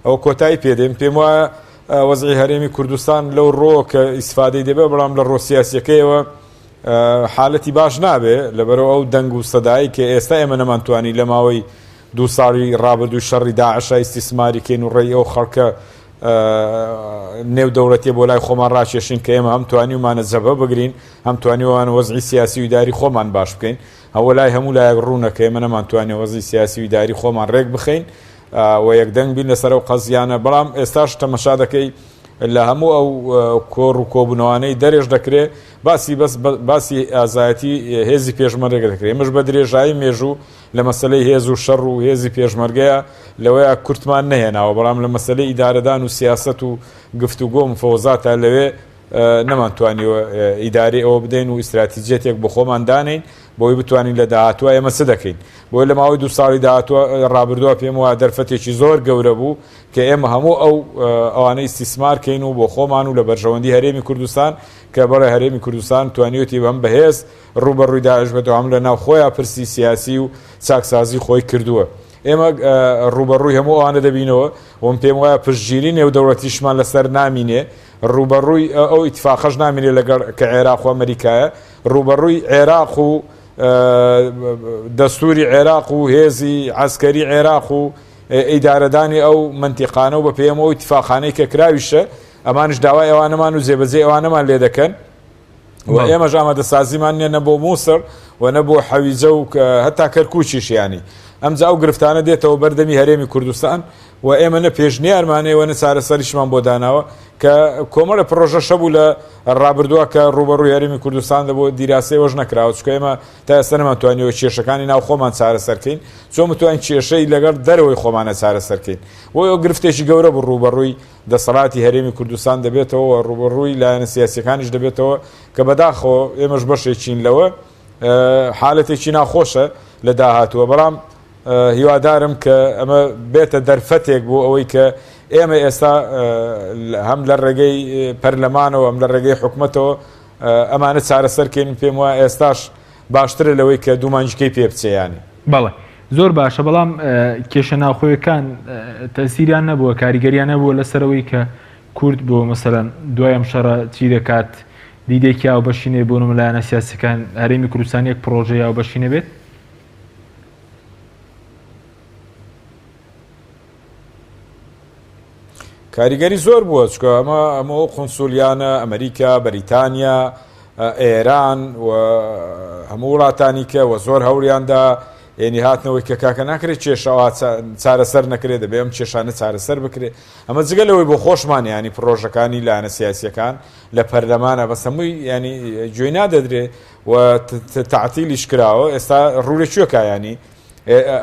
ئەو کۆتایی پێدێن پێم وایە وەزعی هەرێمی کوردستان لەو ڕۆ کە ئیسفادەی دەبێت بەڵام لە ڕۆ سیاسیەکەیەوە حالەتی باش نابێ لەبەرەوە ئەو دەنگ و سەدایی کە ئێستا ئێمە نەمانتوانی لە ماوەی 2 ساڵی ڕابردوو شەڕی داعش ئیستیسماری کەین و ڕێی ئەو خەڵکە نێو دەوڵەتیە بۆ لای خۆمان ڕاکێشین کە ئێمە هەم توانی ومانە جەبە بگرین هەم توانیوان وەزعی سیاسی و ئیداری خۆمان باش بکەین ئەوە لای هەموو لایەک ڕوونەکە ئێمە نەمانتوانێت وەزعی سیاسی و ئیداری خۆمان ڕێک بخەین و یەکدەنگ بین لەسەر ئەو قەزیانە بەڵام ئێستاش تەمەشا دەکەی لە هەموو ئەو کۆڕ و کۆبوونەوانەی دەرێژ دەکرێت باسی ئازایەتی هێزی پێشمەرگە دەکرێت ئێمەش بە درێژایی مێژوو لە مەسلەی هێز و شەڕ و هێزی پێشمەرگەیە لەوەیە کورتمان نەهێناوە بەڵام لە مەسلەی ئیدارەدان و سیاست و گفتوگۆ و مفەوزاتە لەوێ نەمانتوانیوە ئیداری ئەوە بدەین و ئیستراتیجێتێک بۆ خۆمان دانین بۆی بتوانین لە داهاتوە ئێمە چ دەکەین بۆی لە ماوەی 2 ساڵی داهاتوە ڕابردووە پێم وایە دەرفەتێکی زۆر گەورە بوو کە ئێمە هەموو ئەوانە ئیستیسمارکەین و بۆ خۆمان و لە بەرژەوەندی هەرێمی کوردستان کە بەڵێ هەرێمی کوردستان توانیوتی بەم بەهێز ڕوبەڕووی داعش بێتەوە هەم لە ناو خۆیان پرسی سیاسی و چاکسازی خۆی کردووە ئێمە ڕوبەڕووی هەموو ئەوانە دەبینەوە وم پێم وایە پشتگیری نێودەوڵەتیشمان لەسەر نامینێ ڕوبەڕووی ئەو ئیتفاقەش نامینێ لەگەڵ کە عێراق و ئەمریکایە ڕوبەڕووی عێراق و دەستوری عێراق و هێزی عەسکەری عێراق و ئیدارەدانی ئەو منتیقانە و بە پێم ئەو ئیتفاقانەی کە کراویشە ئەمانش داوای ئەوانەمان و جێبەجێ ئەوانەمان لێ دەکەن و ئێمە ئامادەسازیمان نیە نە بۆ مووسڵ و نە بۆ حەویجە و هەتا کەرکووچیش ینی ئەمجا ئەو گرفتانە دێتەوە بەردەمی هەرێمی کوردستان و ئێمە نە پێشنیارمانەیە و نە چارەسەریشمان بۆ داناوە کە کۆمەڵە پرۆژەشە بوو لە ڕابردووە کە ڕوبەڕووی هەرێمی کوردستان بۆ دیراسەوەش نەکراوە چکە ئێمە تا ئێستا نەمانتوانیەوە کێشەکانی ناو خۆمان چارەسەرکەین چۆن بتوانین کێشەی لەگەڵ دەرەوەی خۆمانە چارەسەرکەین بۆ ئەو گرفتێکی گەورە بوو ڕوبەڕووی دەسەڵاتی هەرێمی کوردستان دەبێتەوە ڕوبەڕووی لایەنە سیاسیەکانیش دەبێتەوە کە بەداخەوە ئێمەش بەشێکین لەوە حالەتێکی ناخۆشە لە داهاتووە بەڵام هیوادارم کە ئەمە بێتە دەرفەتێک بۆ ئەوەی کە ئێمە ئێستا هەم لە ڕێگەی پەرلەمانەوە ئەم لە ڕێگەی حکوومەتەوە ئەمانە چارەسەرکەین پێم وایە ئێستاش باشترە لەوەی کە دوومانجکەی پێ بچێیانی بەڵێ زۆر باشە بەڵام کێشە ناوخۆیەکان تەسیریان نەبووە کاریگەریان نەبووە لەسەرەوەی کە کورد بۆ مەسەلەن دوای ئەم شەڕە چی دەکات دیدێکی یاو بەشینێ بۆ لایەنە سیاسەکان هەرێمی کوردستان یەک پرۆژە یاو بەشینە بێت کاریگەری زۆر بووە چکە ئەمە قونسولیانە ئەمریکا بەریتانیا ئێران و هەموو وڵاتانی کە وە زۆر هەوریاندا ینی هاتنەوەی کە کاکە ناکرێت کێشەوە چارەسەر نەکرێت دەبێ ئەم کێشانە چارەسەر بکرێت ئەمە جگەلەوەی بۆ خۆشمان ینی پرۆژەکانی لایەنە سیاسیەکان لە پەرلەمانە بەس هەمووی ینی گوێی نادەدرێ و تعتیلیش کراوە ئێستا ڕوورێکوێکە ینی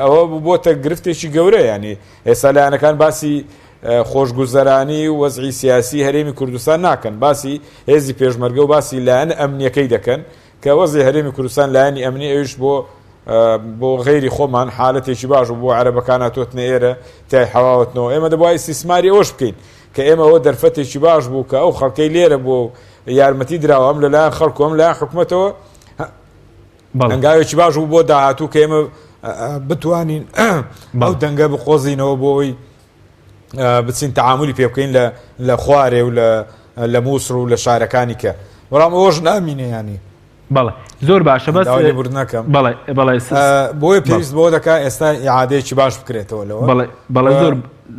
ئەوە بۆتە گرفتێکی گەورە ینی ئێستا لایەنەکان باسی خۆشگوزەرانی و وەزعی سیاسی هەرێمی کوردستان ناکەن باسی هێزی پێشمەرگە و باسی لایەنە ئەمنیەکەی دەکەن کە وەزعی هەرێمی کوردستان لایەنی ئەمنی ئەویش بۆ غەیری خۆمان حالەتێکی باش و بۆ عەرەبەکان هاتووەتنە ئێرە تای حەواوەتنەوە ئێمە دەبوای استیسماری ئەوش بکەین کە ئێمە ئەوە دەرفەتێکی باش بوو کە ئەو خەڵکەی لێرە بۆ یارمەتی دراوە ئەم لەلایەن خەڵکو ئەم لایەن حکوومەتەوە دەنگاوێکی باش بوو بۆ داهاتوو کە ئێمە بتوانین ئەو دەنگە بخۆزینەوە بۆ ئەوی بچین تعاملی پێ بکەین لە خوارێ و لە مووسڵ و لە شارەکانی کە بەڵام ئەوەش نامینێ ینی بەڵێ زۆر باشە بەس نەکەم بەڵێ بۆی پێویست بۆ دەکات ئێستا ئیعادەیەکی باش بکرێتەوە لەوە بەڵێ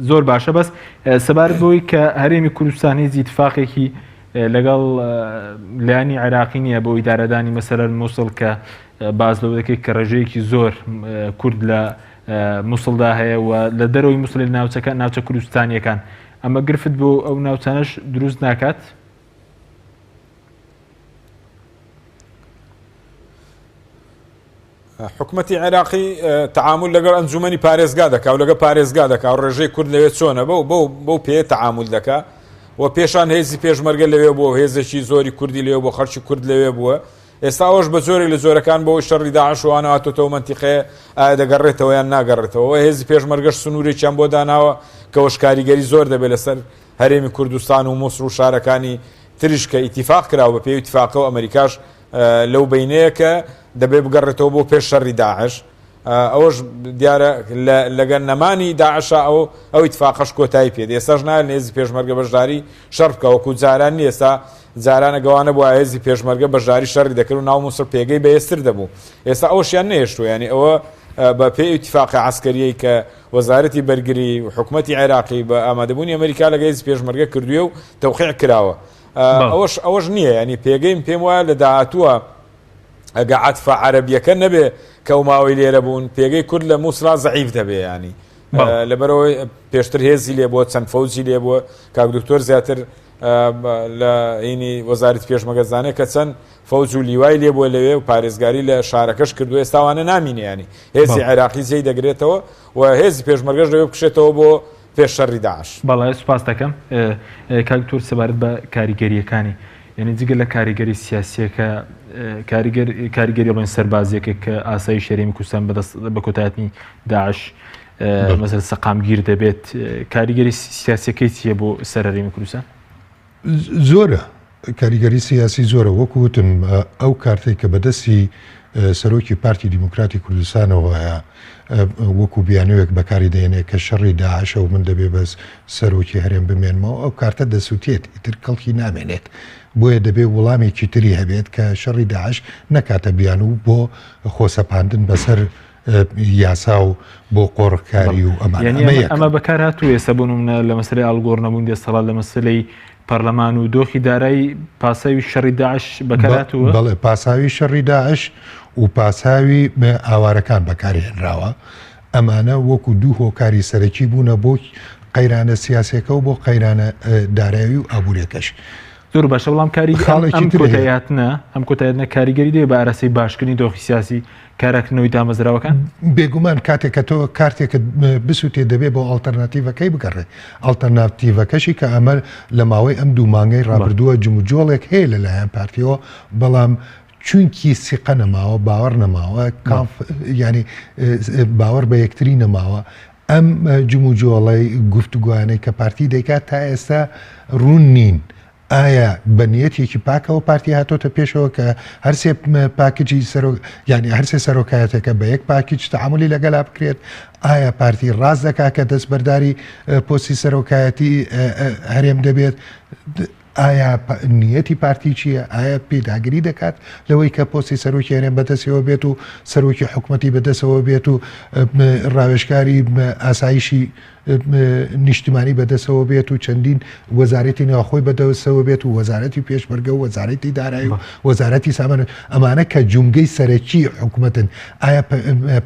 زۆر باشە بەس سەبارەت بۆی کە هەرێمی کوردستان هیچ ئیتفاقێکی لەگەڵ لایەنی عێراقی نییە بۆ ئیدارەدانی مەسەلەن مووسڵ کە باز لەوە دەکەیت کە ڕێژەیەکی زۆر کورد لە مووسڵدا هەیە و لە دەرەوەی مووسڵی ناوچە کوردستانیەکان ئەمە گرفت بۆ ئەو ناوچانەش دروست ناکات حکوومەتی عێراقی تعامل لەگەڵ ئەنجومەنی پارێزگا دەکا و لەگە پارێزگا دەکا و ڕێژەی کورد لەوێ چۆنە بەو پێ تعامل دەکا و پێشان هێزی پێشمەرگە لەوێ بووە هێزێکی زۆری کوردی لەوێ بۆ خەڵکی کورد لەوێ بووە ئێستا ئەوش بە زۆری لە زۆرەکان بۆ شەڕی داعش وانە هاتوتەوە منتیقەیە ئایا دەگەڕێتەوە یان ناگەڕێتەوە هێزی پێشمەرگەش سنوورێکیان بۆ داناوە کە وەشکاریگەری زۆر دەبێت لەسەر هەرێمی کوردستان و مووسڵ و شارەکانی تریش کە ئیتیفاق کراوە بە پێی ئیتیفاقە و ئەمریکاش لەو بینەیە کە دەبێت بگەڕێتەوە بۆ پێش شەڕی داعش ئەوەش دیارە لەگەن نەمانی داعشە ئەو ئیتفاقەش کۆتایی پێ ئێستاش نایە هێزی پێشمەرگە بەشداری شەڕ بکە وەکو جاران نیە ئێستا جارانە گەوانە بووە هێزی پێشمەرگە بەشداری شەڕی دەکرد و ناو مووسڵ پێگەی بەهێزتر دەبوو ئێستا ئەوشیان نێشتووە ینی ئەوە بە پێی ئیتفاقی عسکەریەی کە وەزارەتی بەرگری و حکوومەتی عێراقی بە ئامادەبوونی ئەمریکا لەگە هێزی پێشمەرگە کردووە و تەوقیع کراوە ئەوەش نییە ینی پێگەیم پێم وایە لە داهاتووە ئەگە عەتفە عەرەبیەکە نەبێ کە ماوەی لێرە بوون پێگەی کورد لە مووسڵا زەعیف دەبێ ینی لەبەرەوەی پێشتر هێزی لێ بووە چەند فەوجی لێ بووە کاک دکتۆر زیاتر لە عینی وەزارەتی پێشمەرگەزانەیە کە چەند فەوج و لیوای لێ بووە لەوێ و پارێزگاری لە شارەکەش کردو ئێستاوانە نامینێ ینی هێزی عێراقی جێی دەگرێتەوە و هێزی پێشمەرگەش لەوێ بکشێتەوە بۆ پێش شەڕی داعش بەڵێ سوپاس دەکەم کاک دکتۆر سەبارەت بە کاریگەریەکانی یعنی جگە لە کاریگەری سیاسیەکە کاریگەری بڵێن سەربازیەکە کە ئاسایی شەرێمی کوردستان بە کۆتایەتی داعش مەسەل سەقامگیر دەبێت کاریگەری سیاسیەکەی چییە بۆ سەرهەرێمی کوردستان؟ زۆرە کاریگەری سیاسی زۆرە وەکوتم ئەو کارتێک کە بەدەستی سەرۆکی پارتی دیموکراتی کوردستانەوەیە وەکو بیانوێک بەکاری دێنێ کە شەڕی داعشە و من دەبێ بەس سەرۆکی هەرێم بمێنمەوە ئەو کارتە دەسووتێت ئیتر کەڵکی نامێنێت بۆیە دەبێ وەڵامێکی تری هەبێت کە شەڕی داعش نەکاتە بیان و بۆ خۆسەپاندن بەسەر یاسا و بۆ قۆڕکاری و ئەمە بەکار هاتوو ێستا بوونمە لە مەسلەی ئاڵگۆڕ نەبوون دێسەڵات لە مەسلەی پەرلەمان و دۆخی دارایی پاساوی شەڕی داعش بەکارهاتووە؟ بەڵێ پاساوی شەڕی داعش و پاساوی ئاوارەکان بەکارهێنراوە ئەمانە وەکو دوو هۆکاری سەرەکی بوونە بۆ قەیرانە سیاسەکە و بۆ قەیرانە دارایی و ئابوورێکەش زۆر باشە بەڵام کاری ئەم کۆتاییاتنە ئەم کۆتاییاتنە کاریگەری دێ بە ئارەسەی باشکردنی دۆخی سیاسی کارەکردنەوەی دامەزراوەکان بێگومان کاتێک کە تۆ کارتێکت بسووتێ دەبێت بۆ ئالتەرناتیڤەکەی بگەڕێ ئالتەرناتیڤەکەشی کە ئەمە لە ماوەی ئەم دوو مانگەی ڕابردووە جموجۆڵێک هەیە لەلایەن پارتیەوە بەڵام چونکی سیقە نەماوە باوەڕ نەماوە ینی باوەڕ بە یەکتری نەماوە ئەم جموجۆڵەی گفتوگوانەی کە پارتی دەیکات تا ئێستا ڕوون نین ئایا بەنیەتێکی پاکەوە پارتی هاتۆتە پێشەوە کە هەرسێ پاکجی ینی هەرسێ سەرۆکایەتەکە بە یەک پاکیج تەعاملی لەگەڵا بکرێت ئایا پارتی ڕاز دەکا کە دەستبەرداری پۆستی سەرۆکایەتی هەرێم دەبێت ئایا نیەتی پارتی چییە؟ ئایا پێداگیری دەکات لەوەی کە پۆستی سەرۆکی هەرێم بەدەستەوە بێت و سەرۆکی حکوومەتی بەدەستەوە بێت و ڕاوێژکاری ئاسایشی نیشتیمانی بەدەستەوە بێت و چەندین وەزارەتی ناوخۆی بەدەستەوە بێت و وەزارەتی پێشمەرگە و وەزارەتی دارایی و وەزارەتی سامان ئەمانە کە جومگەی سەرەکی حکوومەتن ئایا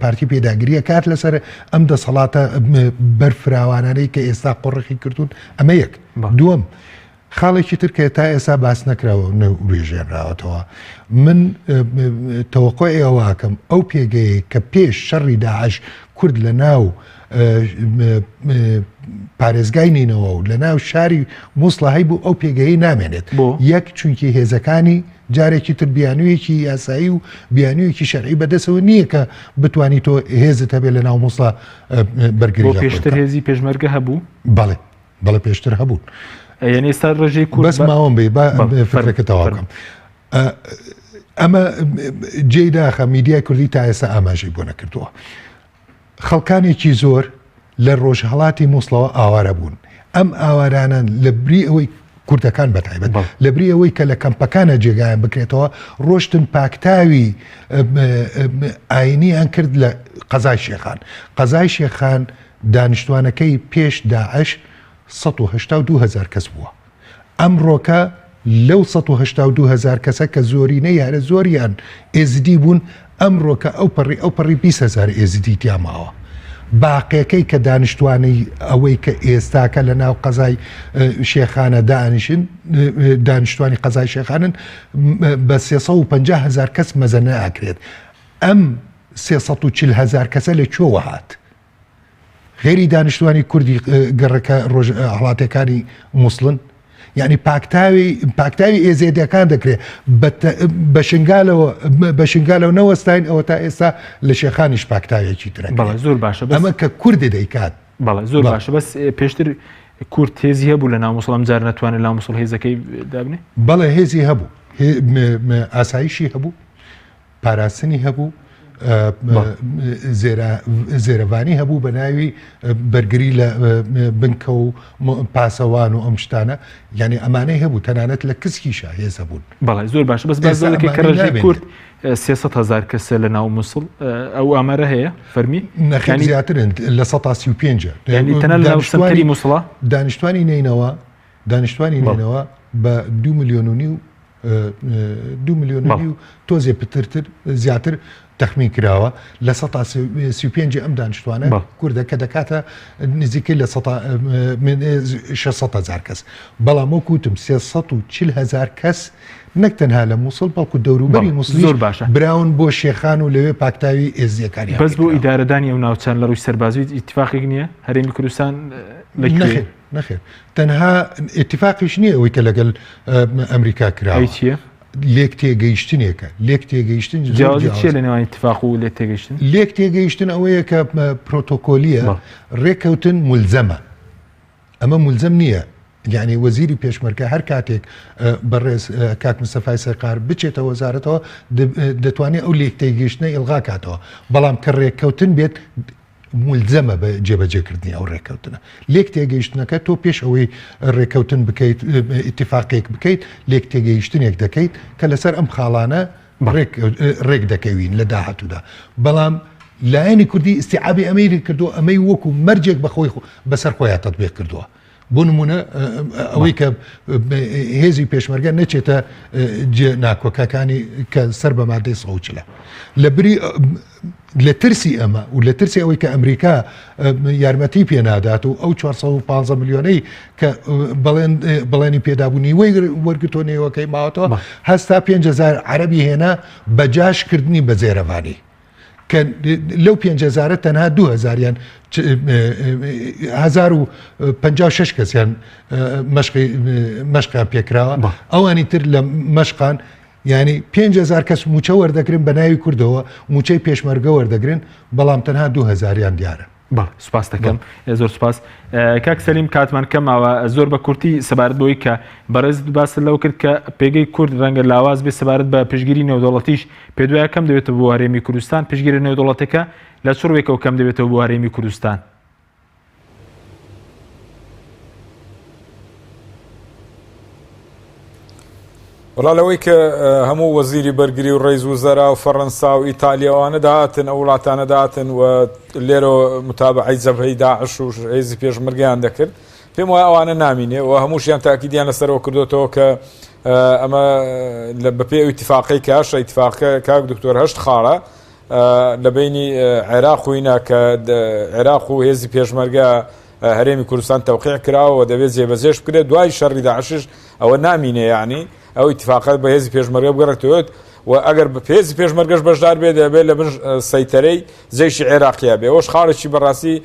پارتی پێداگیریە کات لەسەر ئەم دەسەڵاتە بەرفراوانانەی کە ئێستا قۆڕخی کردوون ئەمە یەک دووەم خاڵێکی ترکە تا ئێستا باس نەکراوە نەوریژێنراوەتەوە من تەوەقۆی ئێوەکەم ئەو پێگەیە کە پێش شەڕی داعش کورد لە ناو پارێزگای نینەوە و لە ناو شاری مووسڵە هەی بوو ئەو پێگەی نامێنێت یەک چونکی هێزەکانی جارێکی تر بیانوویەکی یاسایی و بیانوویەکی شەرعی بەدەستەوە نییە کە بتوانی تۆ هێزت هەبێت لە ناو مووسڵە بەرگری پێشتر هێزی پێشمەرگە هەبوو بەڵێ پێشتر هەبوون یعنی ئێستا ڕێژەی کورد بەس ماوەم بێ فکرەکە تەواوکەم ئەمە جێی داخە میدیای کوردی تا ئێستا ئاماژەی بۆ نەکردووە خەڵکانێکی زۆر لە ڕۆژهەڵاتی مووسڵەوە ئاوارە بوون ئەم ئاوارانە لە بری ئەوەی کوردەکان بەتایبەت لە بری ئەوەی کە لە کەمپەکانە جێگایان بکرێتەوە ڕۆشتن پاکتاوی ئاینیان کرد لە قەزای شێخان قەزای شێخان دانیشتوانەکەی پێش داعش 182,000 کەس بووە ئەمڕۆکە لەو 182,000 کەسە کە زۆرینەی هەرە زۆریان ئێزدی بوون ئەمڕۆکە ئەو پەڕی 20,000 ئێزدی تیاماوە باقیەکەی کە دانیشتوانی ئەوەی کە ئێستاکە لە ناو قەزای شێخانە دانیشتوانی قەزای شێخانن بە 350,000 کەس مەزە نەئاکرێت ئەم 340,000 کەسە لە کوێوە هات غێری دانیشتوانی کوردی گەڕەکە هەڵاتەکانی مووسڵن یعنی پاکتاوی ئێزێدەکان دەکرێت بە شنگالەوە نەوەستاین ئەوە تا ئێستا لە شێخانیش پاکتاوێکی ترە زۆر باشە ئەمە کە کوردی دەیکات بەڵێ زۆر باشە بەس پێشتر کورد هێزی هەبوو لە ناو مووسڵ ئەم جار نەتوانێت لە مووسڵ هێزەکەی دابنێ بەڵێ هێزی هەبوو ئاسایشی هەبوو پاراستنی هەبوو زێرەوانی هەبوو بە ناوی بەرگری لە بنکە و پاسەوان و ئەم شتانە یعنی ئەمانەی هەبوو تەنانەت لە کەسکیشە هێز هەبوون بەڵێ زۆر باشە بەس بازەکەی کە ڕێژەی کورد 300,000 کەسە لە ناو مووسڵ ئەو ئامارە هەیە فەرمی نەخێن زیاترن لە 135 ینی تەنە لە سەمتری مووسڵە دانیشتوانی نینەوە بە 2 ملیۆن و تۆزێ پترتر زیاتر تەخمین کراوە لە 135 ئەم دانیشتوانە کوردە کە دەکاتە نزیکەی لە 600,000 کەس بەڵام وەک وتم 340,000 کەس نەک تەنها لە مووسڵ بەڵکو دەوروبەری مووسڵی زۆر باشە براون بۆ شێخان و لەوێ پاکتاوی ئێزیەکانی بەس بۆ ئیدارەدانی ئەو ناوچان لە ڕووی سەربازوی ئیتفاقێک نییە هەرێمی کوردستان لەکوێ نەخێر تەنها اتفاقیش نییە ئەوەی کە لەگەڵ ئەمریکا کراوە لێک تێگەیشتنێکە لێک تێگەیشتن جیاوازی چیە لە نێوانی اتفاق و لێک تێگەیشتن لێک تێگەیشتن ئەوەیە کە پرۆتۆکۆلیە ڕێککەوتن مولزەمە ئەمە مولزەم نییە یعنی وەزیری پێشمەرگە هەر کاتێک بەڕێز کاک مستەفای سەرقار بچێتە وەزارەتەوە دەتوانێت ئەو لێک تێگەیشتنە ئیلغا کاتەوە بەڵام کە ڕێککەوتن بێت مولزەمە بە جێبەجێکردنی ئەو ڕێککەوتنە لێک تێگەیشتنەکە تۆ پێش ئەوەی ڕێککەوتن بکەیت ئیتیفاقێک بکەیت لێک تێگەیشتنێک دەکەیت کە لەسەر ئەم خاڵانە ڕێک دەکەوین لە داهاتوودا بەڵام لایەنی کوردی ئیستیعابی ئەمەی کردو ئەمەی وەکو مەرجێک بەخۆی بەسەر خۆیان تەطبیق کردووە بۆ نمونە ئەوەی کە هێزی پێشمەرگە نەچێتە ناکۆکەکانی کە سەر بە مادەی سەوچلە لە بری لە ترسی ئەمە و لە ترسی ئەوەی کە ئەمریکا یارمەتی پێنادات و ئەو 450 میلیۆنەی کە بەڵێنی پێدابوونی وەی وەرگتۆنەوەکەی ماوەتەوە هەستا 5,000 عەرەبی هێنا بەجاشکردنی بە زێرەوانی کە لەو 5,000 تەنها 2,000یان 1,056 کەسیان مەشقیان پێکراوە ئەوانی تر لە مەشقان ینی 5,000 کەس موچە وەردەگرن بە ناوی کوردەوە موچەی پێشمەرگە وەردەگرن بەڵام تەنها 2,000یان دیارە سوپاس دەکەم زۆر سوپاس کاک سەلیم کاتمان کەماوە زۆر بە کورتی سەبارەت بۆی کە بەڕێز باس لەو کرد کە پێگەی کورد ڕەنگە لاواز بێ سەبارەت بە پشگیری نێودەوڵەتیش پێدوایە کەم دەوێتە بۆ هەرێمی کوردستان پشگیری نێودەوڵەتەکە لە چڕوێکەوە کەم دەبێتەوە بۆ هەرێمی کوردستان وڵالەوەی کە هەموو وەزیری بەرگری و ڕێز وزەرا و فەڕەنسا و ئیتالیاوانە داهاتن ئەو وڵاتانە داهاتن و لێرە متابعەی جەبهەی داعش و هێزی پێشمەرگیان دەکرد پێم وایە ئەوانە نامینێ و هەمووشیان تاکیدیان لەسەرەوە کردوتەوە کە ئەمە بەپێ ئیتیفاقی کاش ئیتیفاقەکە کاک دکتۆر هەشت خاڵە لە بینی عێراق و هینا کە عێراق و هێزی پێشمەرگە هەرێمی کوردستان تەوقیع کراوە و دەبێت جێبەجێش بکرێت دوای شەڕی داعشش ئەوە نامینێ یعنی ئەو ئیتفاقات بە هێزی پێشمەرگە بگەڕێتەوە و ئەگەر بە هێزی پێشمەرگەش بەشدار بێت دەبێت لە بن سەیتەرەی جێشی عێراقیا بێ ئەوش خاڵێکی بەڕاستی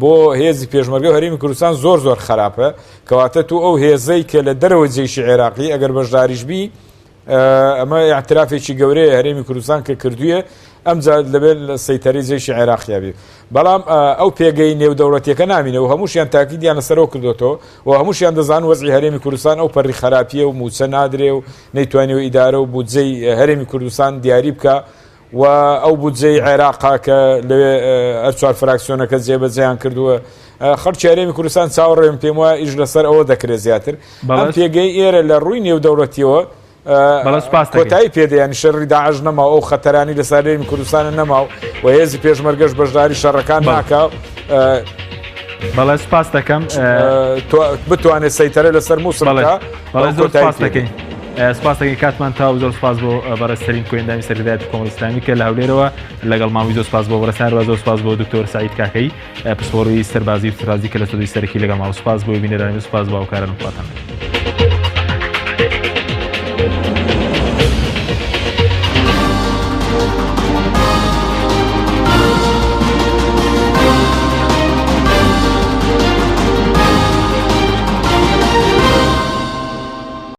بۆ هێزی پێشمەرگە هەرێمی کوردستان زۆر خراپە کەواتە تو ئەو هێزەی کە لە دەرەوە جێشی عێراقی ئەگەر بەشداریش بی ئەمە اعترافێکی گەورەیە هەرێمی کوردستان کە کردوویە ئەمجا لەبێت سەیتەرەی جێشی عێراقیا بێ بەڵام ئەو پێگەی نێودەوڵەتیەکە نامینە و هەمووشیان تاکیدیان لەسەرەوە کردوتەوە و هەمووشیان دەزان وەزعی هەرێمی کوردستان ئەو پەڕی خراپیە و موچە نادرێ و نەیتوانێەوە ئیدارە و بودجەی هەرێمی کوردستان دیاری بکە و ئەو بودجەی عێراقا کە لەوێ هەر چوار فراکسیۆنەکە جێبەجێیان کردووە خەڵکی هەرێمی کوردستان چاوەڕێم پێم وایە ئیش لەسەر ئەوە دەکرێت زیاتر ئەم پێگەی ئێرە لە ڕووی نێودەوڵەتیەوە کۆتایی پێدەیان شەڕی داعش نەماوە ئەو خەتەرانی لە سەرێمی کوردستانە نەماوە و هێزی پێشمەرگەش بەشداری شەڕەکان ناکە بەڵێ سپاس دەکەم بتوانێت سەیتەرە لەسەر مووسڵەکە زۆر سپاس دەکەین سپاس دەکەین کاتمان تا و زۆر سپاس بۆ بەڕێزترین کوێندامی سەرکردایەتی کۆمەڵی ئیسلامی کە لە هەولێرەوە لەگەڵ ماوەی زۆر سپاس بۆ بەڕێسان و زۆر سپاس بۆ دکتۆر سعید کاکەی پسپۆڕی سەربازی و سەربازی کە لە سەدەی سەرەکی لەگەڵ ماوە سپاس بۆ بینەرانی سپاس بۆ هاوکاران وڵاتان